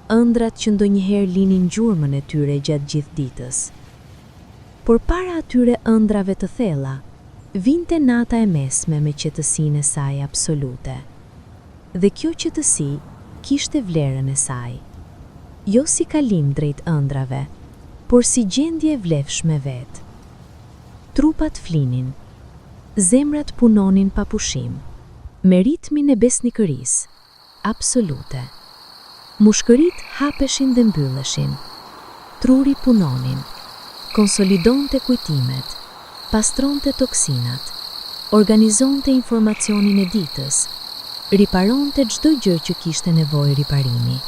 Ëndrat që ndonjëherë linin gjurmën e tyre gjatë gjithë ditës. Por para atyre ëndrave të thella, vinte nata e mesme me qetësinë e saj absolute. Dhe kjo qetësi kishte vlerën e saj, jo si kalim drejt ëndrave, por si gjendje e vlefshme vetë. Trupat flinin, zemrat punonin pa pushim, me ritmin e besnikërisë, absolute. Mushkërit hapeshin dhe mbylleshin, truri punonin, konsolidonte kujtimet, pastronte toksinat, organizonte informacionin e ditës, riparonte çdo gjë që kishte nevojë riparimi.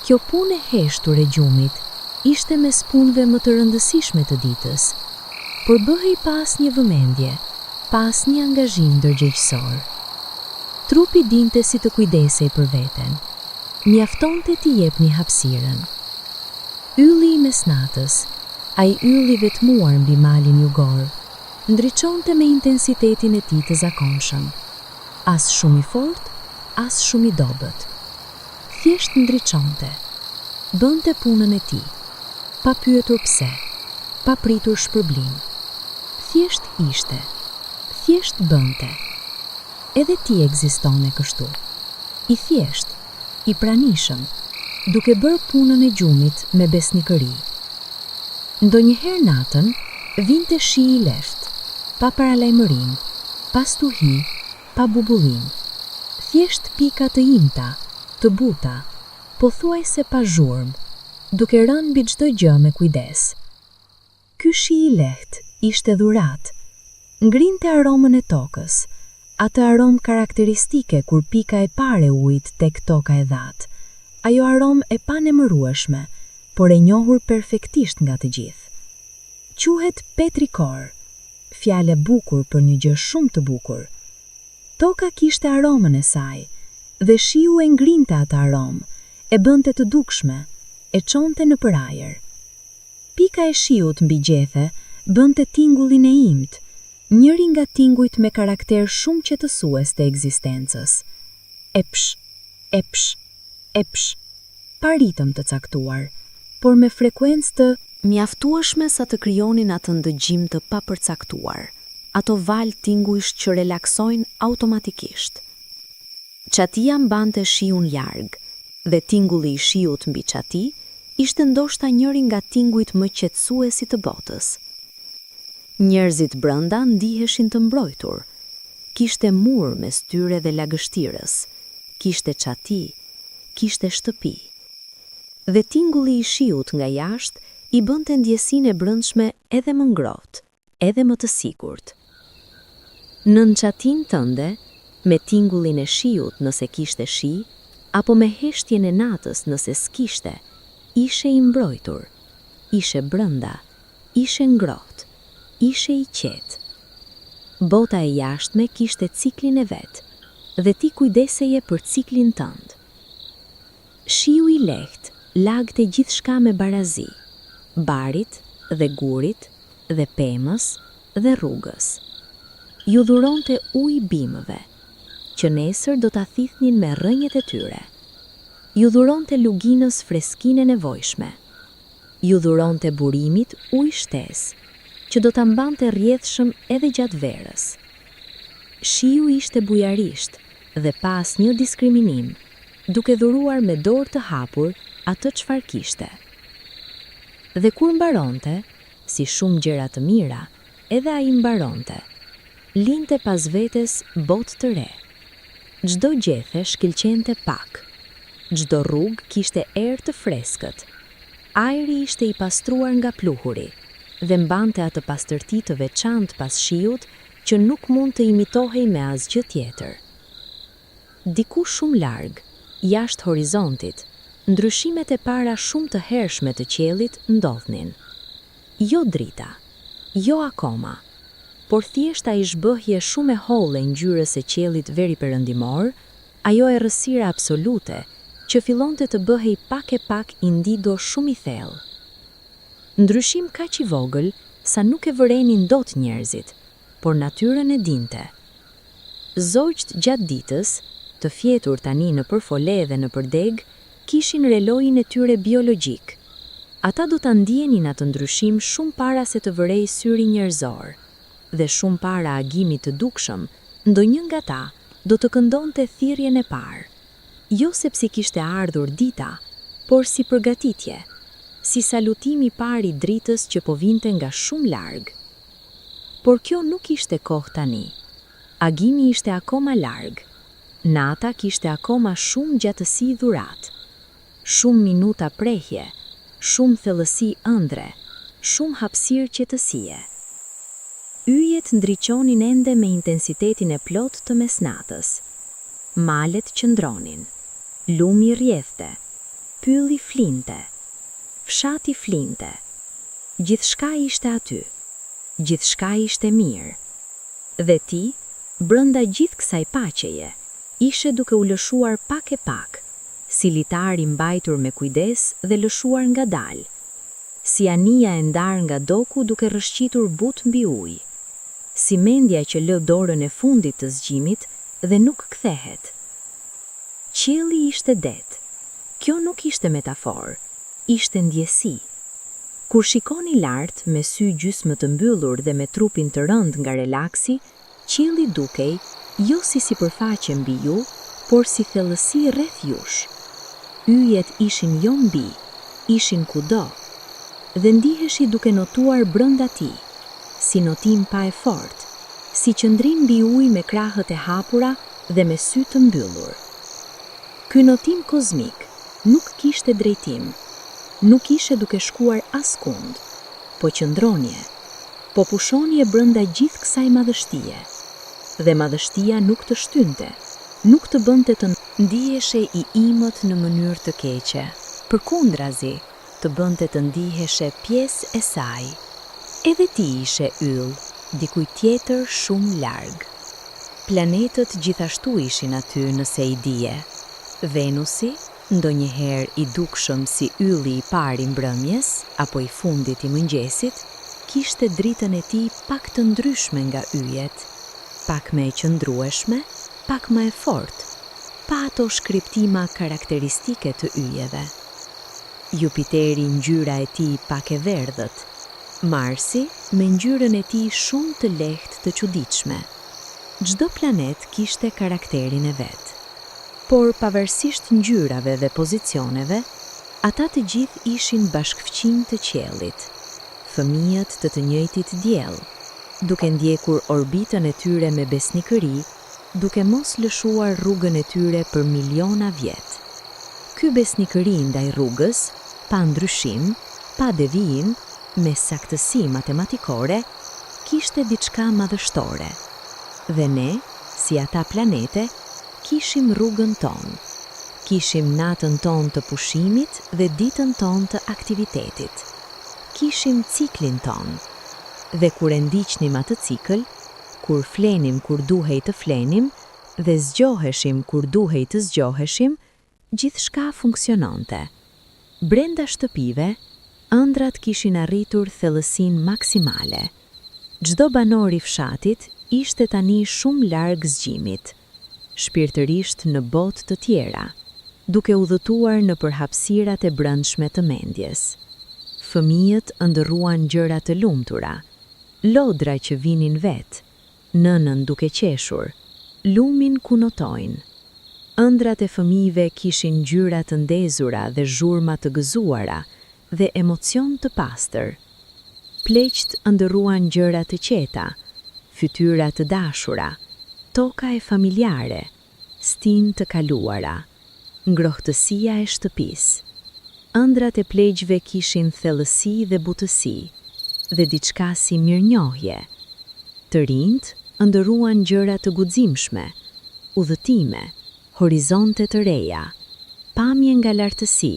Kjo punë e heshtur e gjumit ishte mes punëve më të rëndësishme të ditës, por bëhej pa asnjë vëmendje, pa asnjë angazhim ndërgjegjësor. Trupi dinte si të kujdesej për veten. Mjaftonte t'i jep një hapësirën. Ylli i mesnatës, ai ylli vetmuar mbi malin jugor, ndriçonte me intensitetin e tij të zakonshëm. As shumë i fortë, as shumë i dobët. Thjesht ndriçonte, bënte punën e tij, pa pyetur pse, pa pritur shpërblim. Thjesht ishte, thjesht bënte. Edhe ti ekzistone kështu. I thjesht, i pranishëm, duke bërë punën e gjumit me besnikëri. Ndonjëherë natën, vinte shi i lehtë, pa paralajmërim, pa stuhi, pa bubullim. Thjesht pika të imta, të buta, pothuajse pa zhurmë, duke rënë mbi çdo gjë me kujdes. Ky shi i lehtë ishte dhuratë, ngrinte aromën e tokës, atë aromë karakteristike kur pika e parë e ujit tek toka e dhatë, ajo aromë e panemërueshme, por e njohur perfektisht nga të gjithë. Quhet petrikor, fjalë bukur për një gjë shumë të bukur. Toka kishte aromën e saj, dhe shiu e ngrinte atë aromë, e bënte të dukshme, e çonte në ajër. Pika e shiut mbi gjethe bënte tingullin e imtë, njëri nga tingujt me karakter shumë qetësues të ekzistencës. Epsh, epsh, epsh, pa ritëm të caktuar, por me frekuencë të mjaftueshme sa të krijonin atë ndëgjim të papërcaktuar, ato valë tinguish që relaksojnë automatikisht. Qatia mbante shiun larg, dhe tingulli i shiut mbi qati ishte ndoshta njëri nga tingujt më qetësuesi të botës. Njerëzit brenda ndiheshin të mbrojtur. Kishte mur mes tyre dhe lagështirës, kishte qati, kishte shtëpi. Dhe tingulli i shiut nga jashtë i bënte ndjesinë e brendshme edhe më ngrohtë, edhe më të sigurt. Nën qatin tënde, me tingullin e shiut nëse kishte shi, apo me heshtjen e natës nëse s'kishte, ishe i mbrojtur, ishe brenda, ishe ngrohtë, ishe i qetë. Bota e jashtme kishte ciklin e vetë, dhe ti kujdeseje për ciklin tënd. Shiu i lehtë lagte gjithçka me barazi, barit dhe gurit dhe pemës dhe rrugës. Ju dhuronte ujë bimëve, që nesër do ta thithnin me rrënjët e tyre. Ju dhuronte luginës freskinë e nevojshme. Ju dhuronte burimit ujë shtesë, që do ta mbante rrjedhshëm edhe gjatë verës. Shiu ishte bujarisht dhe pa asnjë diskriminim, duke dhuruar me dorë të hapur atë çfarë kishte. Dhe kur mbaronte, si shumë gjëra të mira, edhe ai mbaronte. Linte pas vetes botë të re. Çdo gjethe shkëlqente pak. Çdo rrugë kishte erë të freskët. Ajri ishte i pastruar nga pluhuri dhe mbante atë pastërti të veçantë pas shiut që nuk mund të imitohej me asgjë tjetër. Diku shumë larg, jashtë horizontit, ndryshimet e para shumë të hershme të qiellit ndodhnin. Jo drita, jo akoma, por thjesht ai zhbëhje shumë e holle ngjyrës së qiellit veriperëndimor, ajo errësira absolute që fillonte të bëhej pak e pak indigo shumë i thellë. Ndryshim kaq i vogël sa nuk e vërenin dot njerëzit, por natyrën e dinte. Zogjt gjatë ditës, të fjetur tani në përfole dhe në përdeg, kishin relojin e tyre biologjik. Ata do ta ndjenin atë ndryshim shumë para se të vërej syri njerëzor, dhe shumë para agimit të dukshëm, ndonjë nga ta do të këndonte thirrjen e parë. Jo sepse kishte ardhur dita, por si përgatitje, si salutimi i parë i dritës që po vinte nga shumë larg. Por kjo nuk ishte kohë tani. Agimi ishte akoma larg. Nata kishte akoma shumë gjatësi dhurat. Shumë minuta prehje, shumë thellësi ëndre, shumë hapësirë qetësie. Yjet ndriçonin ende me intensitetin e plot të mesnatës. Malet qëndronin. Lumi rrjedhte. Pylli flinte. Fshati flinte. Gjithçka ishte aty. Gjithçka ishte mirë. Dhe ti, brenda gjithë kësaj paqeje, ishe duke u lëshuar pak e pak, si litar i mbajtur me kujdes dhe lëshuar ngadalë, si anija e ndar nga doku duke rrëshqitur but mbi ujë, si mendja që lë dorën e fundit të zgjimit dhe nuk kthehet. Qielli ishte det. Kjo nuk ishte metaforë, ishte ndjesi. Kur shikoni lart me sy gjysmë të mbyllur dhe me trupin të rënd nga relaksi, qielli dukej jo si sipërfaqe mbi ju, por si thellësi rreth jush. Yjet ishin jo mbi, ishin kudo, dhe ndiheshi duke notuar brenda ti, si notim pa e fortë, si qëndrim mbi ujë me krahët e hapura dhe me sy të mbyllur. Ky notim kozmik nuk kishte drejtim, nuk ishe duke shkuar askund, po qëndronje, po pushonje brenda gjithë kësaj madhështie. Dhe madhështia nuk të shtynte, nuk të bënte të ndiheshe i imët në mënyrë të keqe, përkundrazi, të bënte të ndiheshe pjesë e saj. Edhe ti ishe yll, dikujt tjetër shumë larg. Planetët gjithashtu ishin aty nëse i dije. Venusi, ndonjëherë i dukshëm si ylli i parë i mbrëmjes apo i fundit i mëngjesit, kishte dritën e tij pak të ndryshme nga yjet, pak më e qëndrueshme, pak më e fortë, pa ato shkriptima karakteristike të yjeve. Jupiteri ngjyra e tij pak e verdhët, Marsi me ngjyrën e tij shumë të lehtë të çuditshme. Çdo planet kishte karakterin e vet. Por pavarësisht ngjyrave dhe pozicioneve, ata të gjithë ishin bashkëfqinj të qiellit, fëmijët të njëjtit diell, duke ndjekur orbitën e tyre me besnikëri, duke mos lëshuar rrugën e tyre për miliona vjet. Ky besnikëri ndaj rrugës, pa ndryshim, pa devijim, me saktësi matematikore, kishte diçka madhështore. Dhe ne, si ata planete, kishim rrugën tonë. Kishim natën tonë të pushimit dhe ditën tonë të aktivitetit. Kishim ciklin tonë. Dhe kur e ndiqnim atë cikël, kur flenim kur duhej të flenim dhe zgjoheshim kur duhej të zgjoheshim, gjithçka funksiononte. Brenda shtëpive, ëndrat kishin arritur thellësinë maksimale. Çdo banor i fshatit ishte tani shumë larg zgjimit, shpirtërisht në botë të tjera, duke udhëtuar në përhapësirat e brendshme të mendjes. Fëmijët ndërruan gjëra të lumtura, lodra që vinin vet, nënën duke qeshur, lumin ku notojnë. Ëndrat e fëmijëve kishin ngjyra të ndezura dhe zhurma të gëzuara dhe emocion të pastër. Pleqt ndërruan gjëra të qeta, fytyra të dashura, toka e familjare, stinë të kaluara, ngrohtësia e shtëpisë. Ëndrat e pleqjve kishin thellësi dhe butësi, dhe diçka si mirënjohje. Të rinjt ndërruan gjëra të guximshme, udhëtime, horizonte të reja, pamje nga lartësi,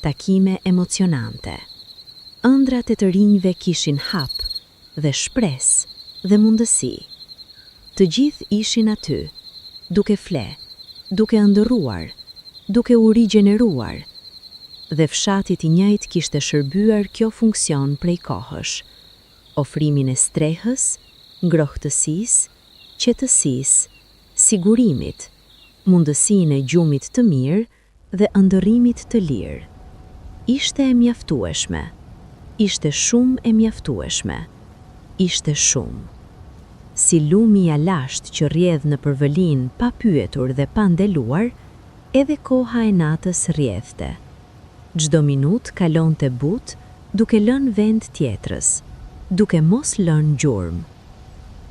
takime emocionante. Ëndrat e të rinjve kishin hap dhe shpresë dhe mundësi. Të gjithë ishin aty, duke fle, duke ndërruar, duke u rigjeneruar. Dhe fshatit i njëjtë kishte shërbyer kjo funksion prej kohësh. Ofrimin e strehës, ngrohtësisë, qetësisë, sigurimit, mundësinë e gjumit të mirë dhe ndërrimit të lirë. Ishte e mjaftueshme. Ishte shumë e mjaftueshme. Ishte shumë. Si lumi i alasht që rrjedh në përvëlin pa pyetur dhe pa ndeluar, edhe koha e natës rrjedhte. Çdo minutë kalonte butë, duke lënë vend tjetrës, duke mos lënë gjurmë.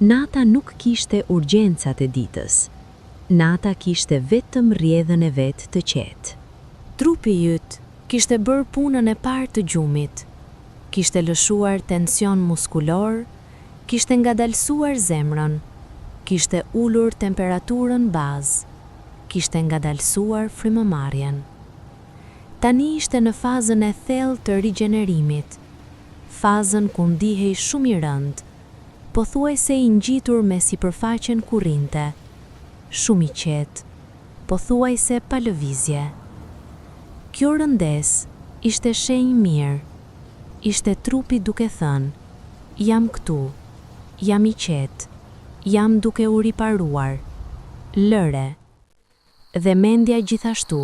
Nata nuk kishte urgjencat e ditës. Nata kishte vetëm rrjedhën e vet të qetë. Trupi yt kishte bërë punën e parë të gjumit. Kishte lëshuar tension muskulor, kishte ngadalësuar zemrën, kishte ulur temperaturën bazë, kishte ngadalësuar frymëmarrjen. Tani ishte në fazën e thellë të rigjenerimit, fazën ku ndihej shumë i rënd, pothuajse i ngjitur me sipërfaqen ku rrinte, shumë i qetë, pothuajse pa lëvizje. Kjo rëndesë ishte shenjë mirë, ishte trupi duke thënë, jam këtu, jam i qetë, jam duke u riparuar, lëre. Dhe mendja gjithashtu,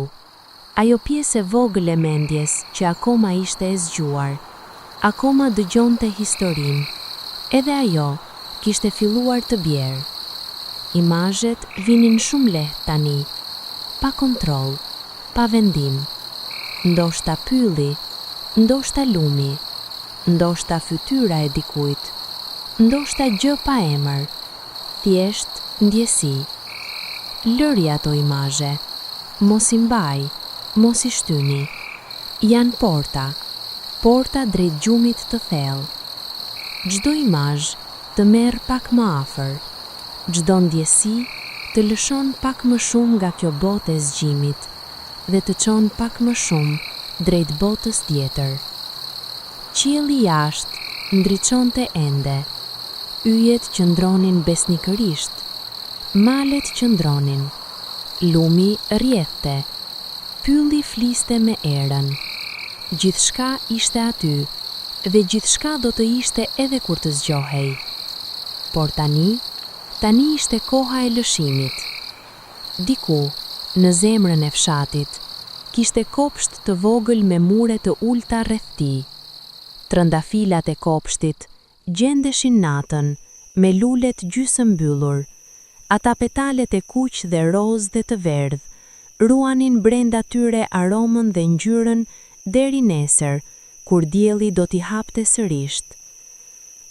ajo pjesë e vogël e mendjes që akoma ishte e zgjuar, akoma dëgjonte historinë, edhe ajo kishte filluar të bjerë. Imazhet vinin shumë lehtë tani, pa kontroll, pa vendim. Ndoshta pylli, ndoshta lumi, ndoshta fytyra e dikujt, ndoshta gjë pa emër, thjesht ndjesi. Lëri ato imazhe, mos i mbaj, mos i shtyni. Janë porta drejt gjumit të thellë. Çdo imazh të merr pak më afër, çdo ndjesi të lëshon pak më shumë nga kjo botë e zgjimit dhe të çon pak më shumë drejt botës tjetër. Qielli jashtë ndriçonte ende, yjet qëndronin besnikërisht, malet qëndronin, lumi rrjedhte, pylli fliste me erën. Gjithçka ishte aty dhe gjithçka do të ishte edhe kur të zgjohej. Por tani ishte koha e lëshimit. Diku, në zemrën e fshatit, kishte kopsht të vogël me mure të ulta rreth tij. Trëndafilat e kopshtit gjendeshin natën me lulet gjysmë mbyllur. Ata petalet e kuq dhe roz dhe të verdh ruanin brenda tyre aromën dhe ngjyrën deri nesër, kur dielli do t'i hapte sërish.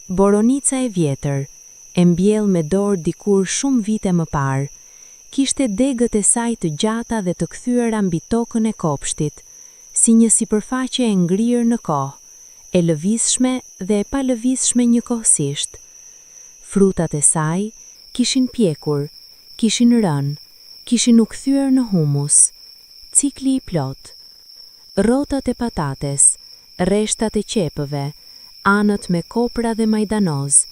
Boronica e vjetër, e mbjell me dorë dikur shumë vite më parë, kishte degët e saj të gjata dhe të kthyera mbi tokën e kopshtit, si një sipërfaqe e ngrirë në kohë, e lëvizshme dhe e palëvizshme njëkohësisht. Frutat e saj kishin pjekur, kishin rënë, kishin u kthyer në humus, cikli i plot. Rrotat e patates, rreshtat e qepëve, anët me kopra dhe majdanoz,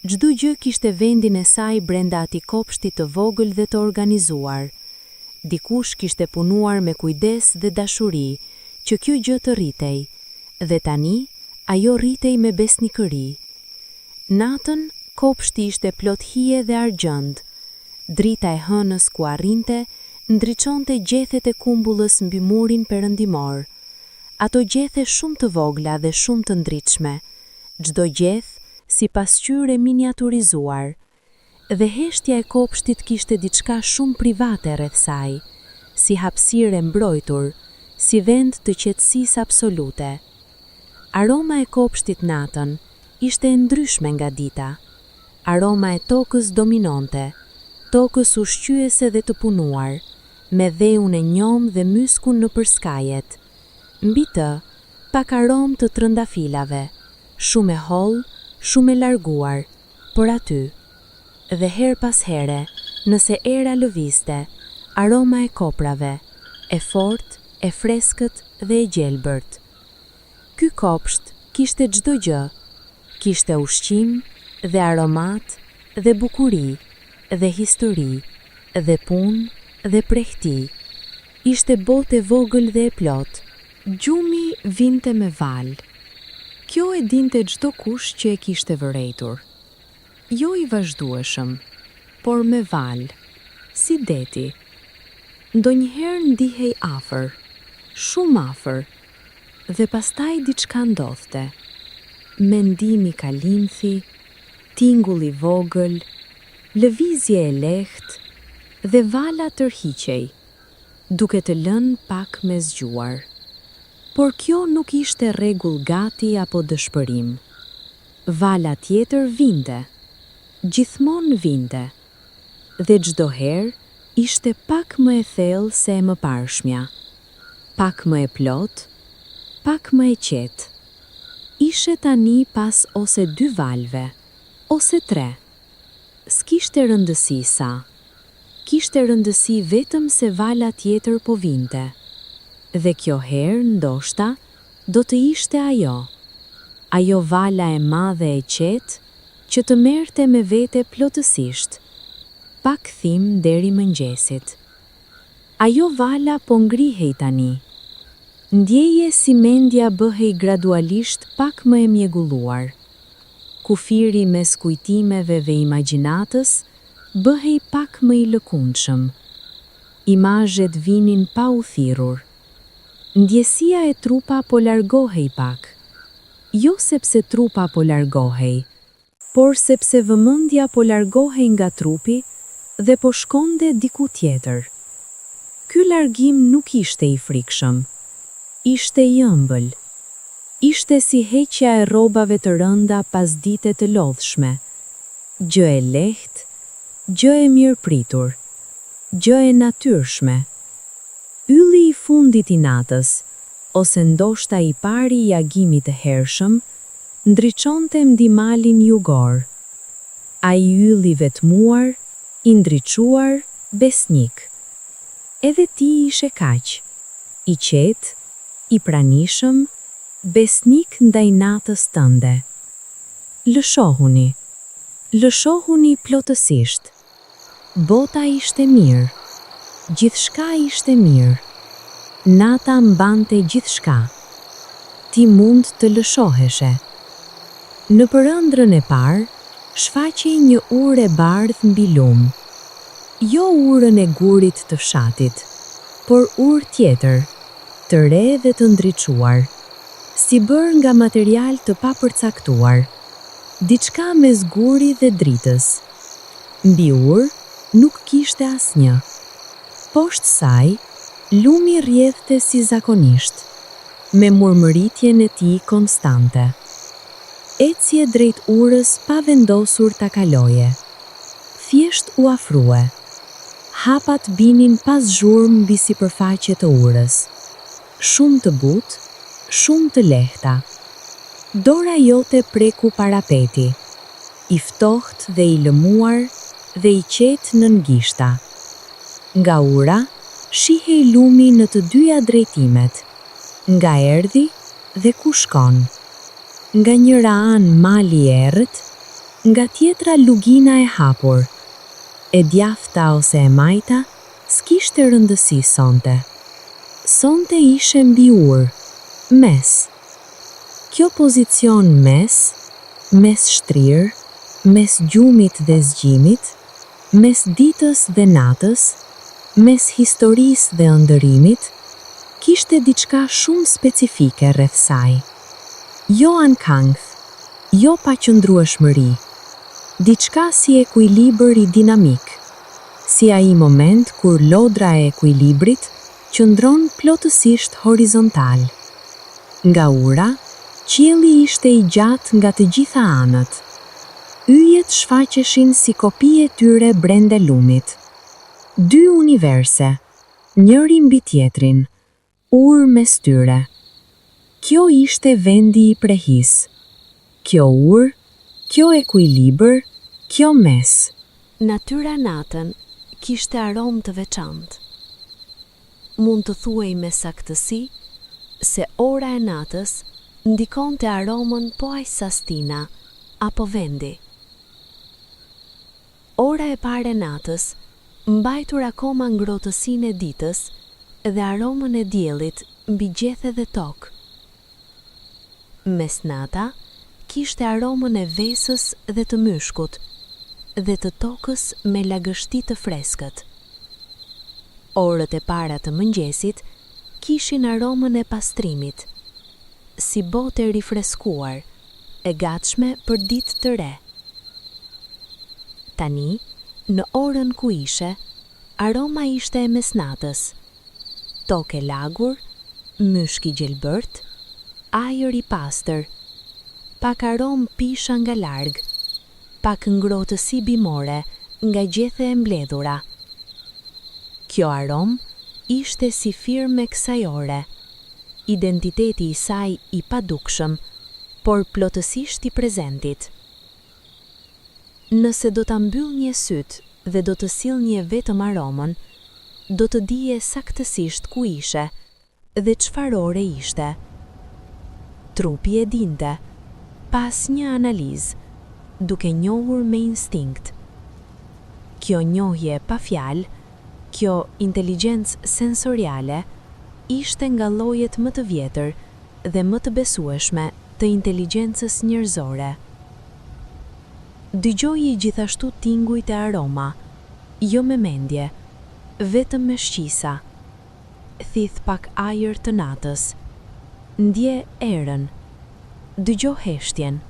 çdo gjë kishte vendin e saj brenda atij kopshti të vogël dhe të organizuar. Dikush kishte punuar me kujdes dhe dashuri që kjo gjë të rritej, dhe tani ajo rritej me besnikëri. Natën kopshti ishte plot hije dhe argjend. Drita e hënës ku arrinte ndriçonte gjethet e kumbullës mbi murin perëndimor. Ato gjethe shumë të vogla dhe shumë të ndritshme, çdo gjeth si pasqyrë miniaturizuar. Dhe heshtja e kopshtit kishte diçka shumë private rreth saj, si hapësirë e mbrojtur, si vend të qetësisë absolute. Aroma e kopshtit natën ishte e ndryshme nga dita. Aroma e tokës dominonte, tokës ushqyese dhe të punuar, me dheun e njom dhe myskun në përskajet. Mbi të, pak aromë të trëndafilave, shumë e hollë, shumë e larguar, por aty. Dhe her pas here, nëse era lëviste, aroma e koprave, e fort, e freskët dhe e gjelbërt. Ky kopsht kishte çdo gjë, kishte ushqim dhe aromat dhe bukuri dhe histori dhe punë dhe prehti. Ishte botë e vogël dhe e plot. Gjumi vinte me val. Kjo e dinte çdo kush që e kishte vërejtur. Jo i vazhdueshëm, por me val, si deti. Ndonjëherë ndihej afër, shumë afër, dhe pastaj diçka ndodhte. Mendimi kalimthi, tingull i vogël, lëvizje e lehtë dhe vala tërhiqej, duke të lënë pak me zgjuar. Por kjo nuk ishte rregull gati apo dëshpërim. Vala tjetër vinte, gjithmonë vinte, dhe çdo herë ishte pak më e thellë se e mëparshmja, pak më e plot, pak më e qetë. Ishe tani pas ose 2 valve, ose 3. S'kishte rëndësi sa. Kishte rëndësi vetëm se vala tjetër po vinte. Dhe kjo herë, ndoshta, do të ishte ajo. Ajo vala e madhe e qetë, që të merrte me vete plotësisht. Pa kthim deri mëngjesit. Ajo vala po ngrihej tani. Ndjeje si mendja bëhej gradualisht pak më e mjegulluar. Kufiri mes kujtimeve dhe imagjinatës bëhej pak më i lëkundshëm. Imazhet vinin pa u thirrur. Ndjesia e trupa po largohej pak. Jo sepse trupa po largohej, por sepse vëmendja po largohej nga trupi dhe po shkonde diku tjetër. Ky largim nuk ishte i frikshëm. Ishte i ëmbël. Ishte si heqja e rrobave të rënda pas dite të lodhshme. Gjë e lehtë, gjë e mirëpritur, gjë e natyrshme. Ylli i fundit i natës, ose ndoshta i pari i agimit të hershëm, ndriçonte mbi malin jugor. Ai ylli vetmuar, i ndriçuar, besnik. Edhe ti ishe kaq, i qetë, i pranishëm, besnik ndaj natës tënde. Lëshohuni plotësisht. Bota ishte mirë. Gjithçka ishte mirë. Nata mbante gjithçka. Ti mund të lëshoheshe. Në përëndrën e parë, shfaqej një urë e bardhë mbi lum. Jo urën e gurit të fshatit, por urë tjetër, të re dhe të ndriçuar, si bërë nga material të papërcaktuar, diçka mes guri dhe dritës. Mbi ur nuk kishte asnjë. Poshtë saj, lumi rrjedhte si zakonisht, me murmëritjen e tij konstante. Ecje drejt urës pa vendosur ta kaloje. Thjesht u afrue. Hapat binin pas zhurmë mbi sipërfaqe të urës. Shumë të butë, shumë të lehta. Dora jote preku parapeti, i ftohtë dhe i lëmuar dhe i qetë nën gishta. Nga ura, shihej lumi në të dyja drejtimet, nga erdhi dhe ku shkon. Nga njëra anë mali i errët, nga tjetra lugina e hapur. E djafta ose e majta, s'kishte rëndësi sonte. Sonte ishe mbi urë, mes. Kjo pozicion mes shtrirë, mes gjumit dhe zgjimit, mes ditës dhe natës, mes historisë dhe ëndërimit, kishte diçka shumë specifike rreth saj. Jo ankangth, jo paqëndrueshmëri, diçka si ekuilibër i dinamik, si ai moment kur lodra e ekuilibrit qëndron plotësisht horizontal. Nga ura, qielli ishte i gjatë nga të gjitha anët. Yjet shfaqeshin si kopi e tyre brenda lumit. Dy universe, njëri mbi tjetrin, urë mes tyre. Kjo ishte vendi i prehis. Kjo urë, kjo ekuilibër, kjo mes. Natyra natën kishte aromë të veçantë. Mund të thuej me saktësi se ora e natës ndikonte aromën po aq sa stina apo vendi. Ora e parë e natës mbajtur akoma ngrohtësinë e ditës dhe aromën e diellit mbi gjethe dhe tokë. Mesnata kishte aromën e vesës dhe të myshkut dhe të tokës me lagështi të freskët. Orët e para të mëngjesit kishin aromën e pastrimit, si botë e rifreskuar, e gatshme për ditë të re. Tani, në orën ku ishe, aroma ishte e mesnatës. Tokë e lagur, myshk i gjelbërt, ajër i pastër, pak aromë pisha nga larg, pak ngrohtësi bimore nga gjethe e mbledhura. Kjo aromë ishte si firmë e kësaj ore, identiteti i saj i padukshëm, por plotësisht i prezentit. Nëse do ta mbyllnje sytë dhe do të sillnje vetëm aromën, do të dije saktësisht ku ishe dhe çfarë ore ishte. Trupi e dinte, pas një analizë, duke njohur me instinkt. Kjo njohje pa fjalë, kjo inteligjencë sensoriale, ishte nga llojet më të vjetër dhe më të besueshme të inteligjencës njerëzore. Dëgjoji gjithashtu tingujt e aroma, jo me mendje, vetëm me shqisa. Thith pak ajër të natës, ndje erën, dëgjo heshtjen,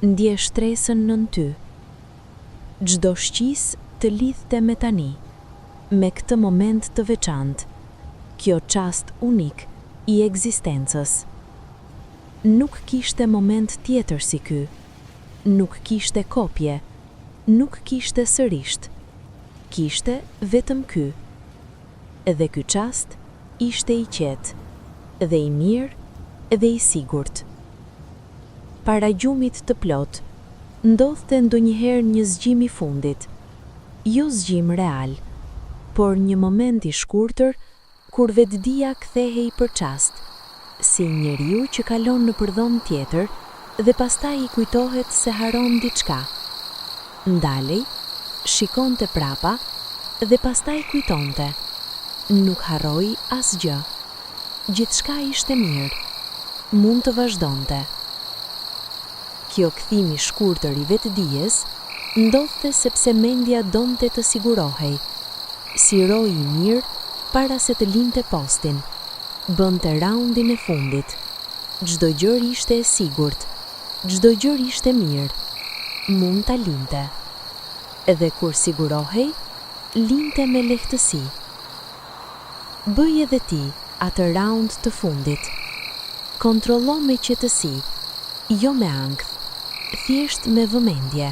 ndje shtresën nën ty. Çdo shqis të lidhte me tani, me këtë moment të veçantë, kjo çast unik i ekzistencës. Nuk kishte moment tjetër si ky. Nuk kishte kopje, nuk kishte sërisht, kishte vetëm ky. Edhe ky çast ishte i qetë, dhe i mirë dhe i sigurt. Para gjumit të plot, ndodhte ndonjëherë një zgjim i fundit, jo zgjim real, por një moment i shkurtër kur vetdia kthehej për çast, si njeriu që kalon në përdhom tjetër dhe pastaj i kujtohet se haron diçka. Ndalej, shikonte prapa dhe pastaj kujtonte. Nuk harroi asgjë. Gjithçka ishte mirë. Mund të vazhdonte. Kjo kthim i shkurtër i vetdijes ndodhte sepse mendja donte të sigurohej, si roi i mirë para se të linte postin, Bënte raundin e fundit. Çdo gjë ishte e sigurt. Çdo gjë ishte mirë. Mund ta linte. Edhe kur sigurohej, linte me lehtësi. Bëj edhe ti atë raund të fundit. Kontrollo me qetësi, jo me ankth, thjesht me vëmendje.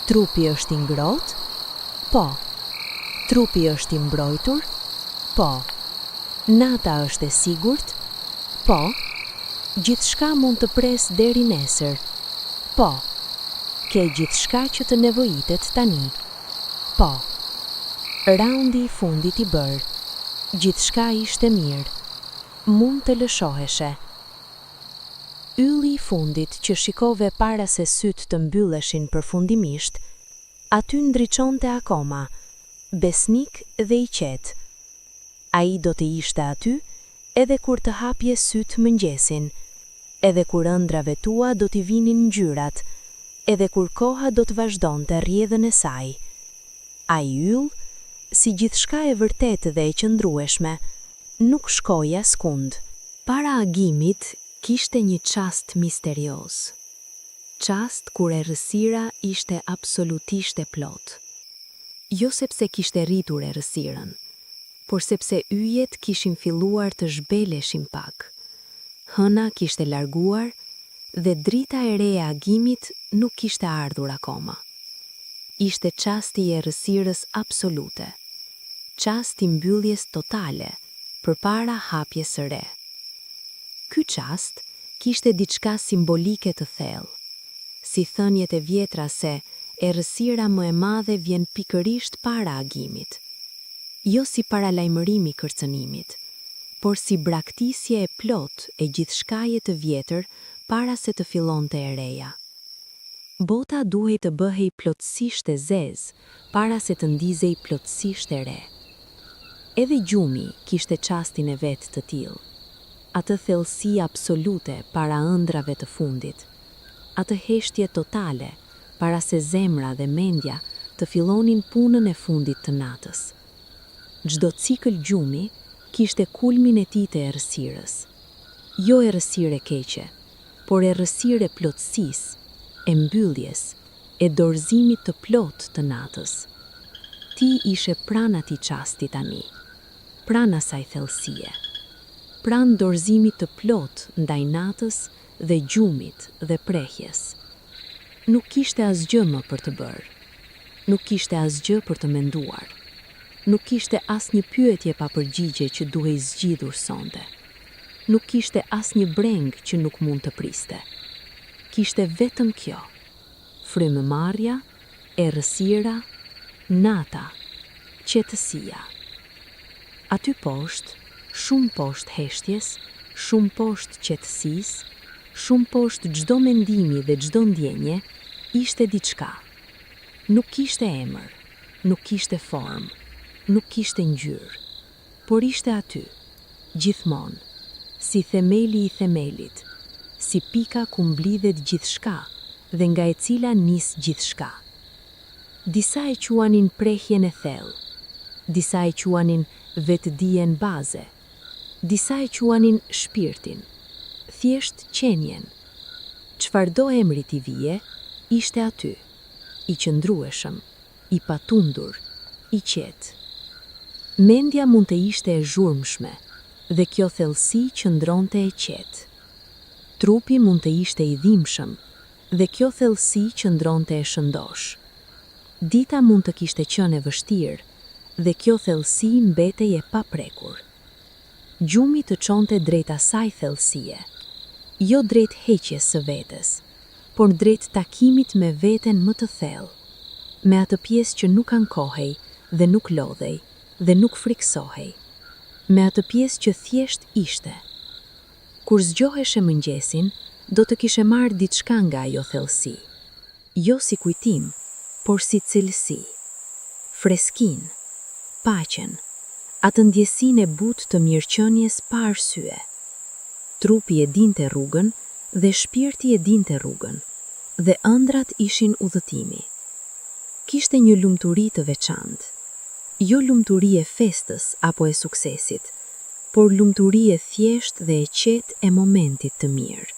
Trupi është i ngrohtë? Po. Trupi është i mbrojtur? Po. Nata është e sigurt? Po. Gjithçka mund të pres deri nesër? Po. Ke gjithçka që të nevojitet tani? Po. Raundi i fundit i bërë. Gjithçka ishte mirë. Mund të lëshoheshe. Ylli i fundit që shikove para se sytë të mbylleshin përfundimisht, aty ndriçonte akoma, besnik dhe i qetë. Ai do të ishte aty edhe kur të hapje sytë mëngjesin, edhe kur ëndrave tua do t'i vinin ngjyrat, edhe kur koha do të vazhdonte rrjedhën e saj. Ai yll, si gjithçka e vërtetë dhe e qëndrueshme, nuk shkoi askund. Para agimit kishte një çast misterios. Çast kur errësira ishte absolutisht e plot. Jo sepse kishte rritur errësirën, por sepse yjet kishin filluar të zhbeleshin pak. Hëna kishte larguar dhe drita e re e agimit nuk kishte ardhur akoma. Ishte çasti i errësirës absolute. Çasti i mbylljes totale përpara hapjes së re. Ky çast kishte diçka simbolike të thellë, si thënjet e vjetra se errësira më e madhe vjen pikërisht para agimit, jo si paralajmërim i kërcënimit, por si braktisje e plot e gjithçkaje të vjetër para se të fillonte e reja. Bota duhej të bëhej plotësisht e zezë para se të ndizej plotësisht e re. Edhe gjumi kishte çastin e vet të tillë. Atë thellësi absolute para ëndrave të fundit. Atë heshtje totale para se zemra dhe mendja të fillonin punën e fundit të natës. Çdo cikël gjumi kishte kulmin e tij të errësirës. Jo errësirë e keqe, por errësirë e plotësisë, e mbylljes, e dorëzimit të plot të natës. Ti ishe pranë atij çasti tani, pranë asaj thellësie, pranë dorëzimit të plot ndaj natës dhe gjumit dhe prehjes. Nuk kishte asgjë më për të bërë. Nuk kishte asgjë për të menduar. Nuk kishte asnjë pyetje pa përgjigje që duhej zgjidhur sonte. Nuk kishte asnjë breng që nuk mund të priste. Kishte vetëm kjo: frymëmarrja, errësira, nata, qetësia. Aty poshtë, shumë poshtë heshtjes, shumë poshtë qetësisë, shumë poshtë çdo mendimi dhe çdo ndjenje, ishte diçka. Nuk kishte emër, nuk kishte formë, nuk kishte ngjyrë, por ishte aty, gjithmonë, si themeli i themelit, si pika ku mblidhet gjithçka dhe nga e cila nis gjithçka. Disa e quanin prehjen e thellë, disa e quanin vetëdijen baze, disa e quanin shpirtin, thjesht qenjen. Çfarëdo emri t'i vije, ishte aty, i qëndrueshëm, i patundur, i qetë. Mendja mund të ishte e zhurmshme, dhe kjo thellësi qëndronte e qetë. Trupi mund të ishte i dhimbshëm, dhe kjo thellësi qëndronte e shëndosh. Dita mund të kishte qenë e vështirë, dhe kjo thellësi mbetej e paprekur. Gjumi të çonte drejt asaj thellësie, jo drejt heqjes së vetes, por drejt takimit me veten më të thellë, me atë pjesë që nuk ankohej dhe nuk lodhej dhe nuk friksohej, me atë pjesë që thjesht ishte. Kur zgjoheshe mëngjesin, do të kishe marrë diçka nga ajo thellësi, jo si kujtim, por si cilësi. Freskinë, paqen, atë ndjesinë e butë të mirëqenies pa arsye. Trupi e dinte rrugën dhe shpirti e dinte rrugën, dhe ëndrat ishin udhëtimi. Kishte një lumturi të veçantë, jo lumturi e festës apo e suksesit, por lumturi e thjesht dhe e qetë e momentit të mirë.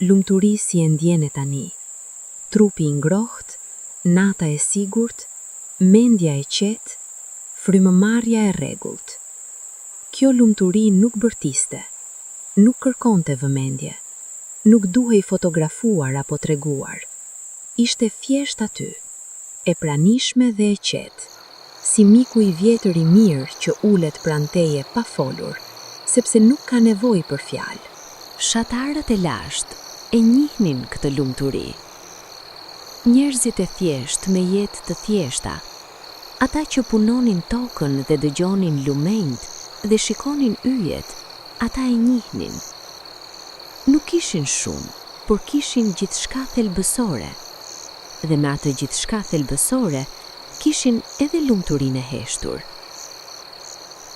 Lumturi si e ndjene tani, trupi i ngrohtë, nata e sigurt, mendja e qetë, frymëmarrja e rregullt. Kjo lumturi nuk bërtiste, nuk kërkonte vëmendje, nuk duhej fotografuar apo treguar. Ishte thjesht aty, e pranishme dhe e qetë, si miku i vjetër i mirë që ulet pranë teje pa folur, sepse nuk ka nevojë për fjalë. Fshatarët e lashtë e njihnin këtë lumturi. Njerëzit e thjesht me jetë të thjeshta, ata që punonin tokën dhe dëgjonin lumenjt dhe shikonin yjet, ata e njihnin. Nuk kishin shumë, por kishin gjithçka thelbësore. Dhe me atë gjithçka thelbësore, kishin edhe lumturinë e heshtur.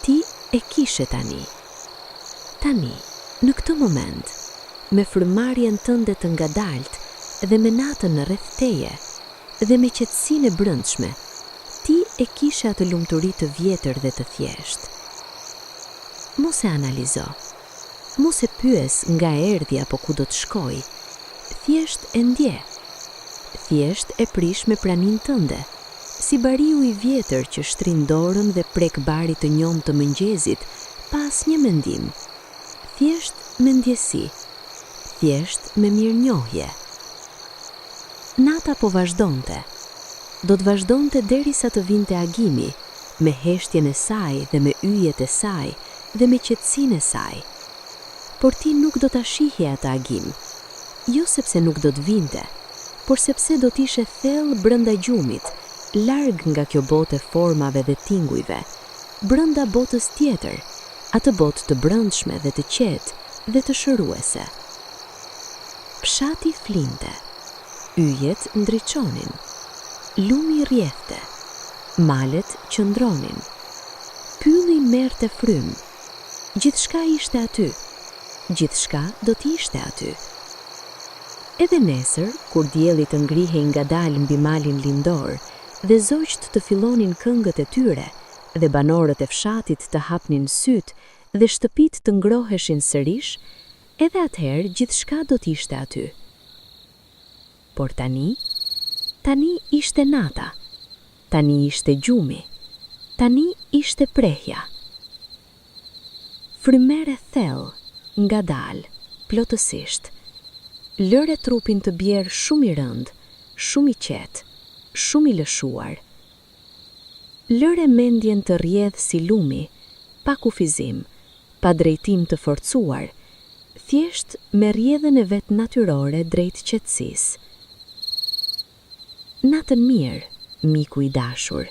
Ti e kishe tani. Tani, në këtë moment, me frymëmarrjen tënde të ngadalt dhe me natën rreth teje dhe me qetësinë e brendshme, ti e kishe atë lumturi të vjetër dhe të thjeshtë. Mos e analizo, mos e pyes nga erdhi apo ku do të shkoj, thjesht e ndje, thjesht e prish me praninë tënde, si bariu i vjetër që shtrin dorën dhe prek barit të njom të mëngjesit, pa asnjë mendim, thjesht me ndjesi, thjesht me mirënjohje. Nata po vazhdonte. Do të vazhdonte derisa të vinte agimi, me heshtjen e saj dhe me yjet e saj dhe me qetësinë e saj. Por ti nuk do ta shihje atë agim, jo sepse nuk do të vinte, por sepse do t'ishe thellë brenda gjumit, larg nga kjo botë e formave dhe tingujve, brenda botës tjetër, atë botë të brendshme dhe të qetë dhe të shëruese. Fshati flinte, yjet ndriçonin, lumi rrjefte, malet qëndronin, pylli merrte frymë, gjithçka ishte aty, gjithçka do t'ishte aty. Edhe nesër, kur dielli të ngrihej ngadalë mbi malin lindor dhe zogjt të fillonin këngët e tyre dhe banorët e fshatit të hapnin syt dhe shtëpit të ngroheshin sërish, edhe atëherë gjithçka do t'ishte aty. Por tani ishte nata, tani ishte gjumi, tani ishte prehja. Frymëre thellë, ngadalë, plotësisht. Lëre trupin të bjerë shumë i rënd, shumë i qetë, shumë i lëshuar. Lëre mendjen të rrjedh si lumi, pa kufizim, pa drejtim të forcuar, thjesht me rrjedhën e vet natyrore drejt qetësisë. Natën mirë, miku i dashur.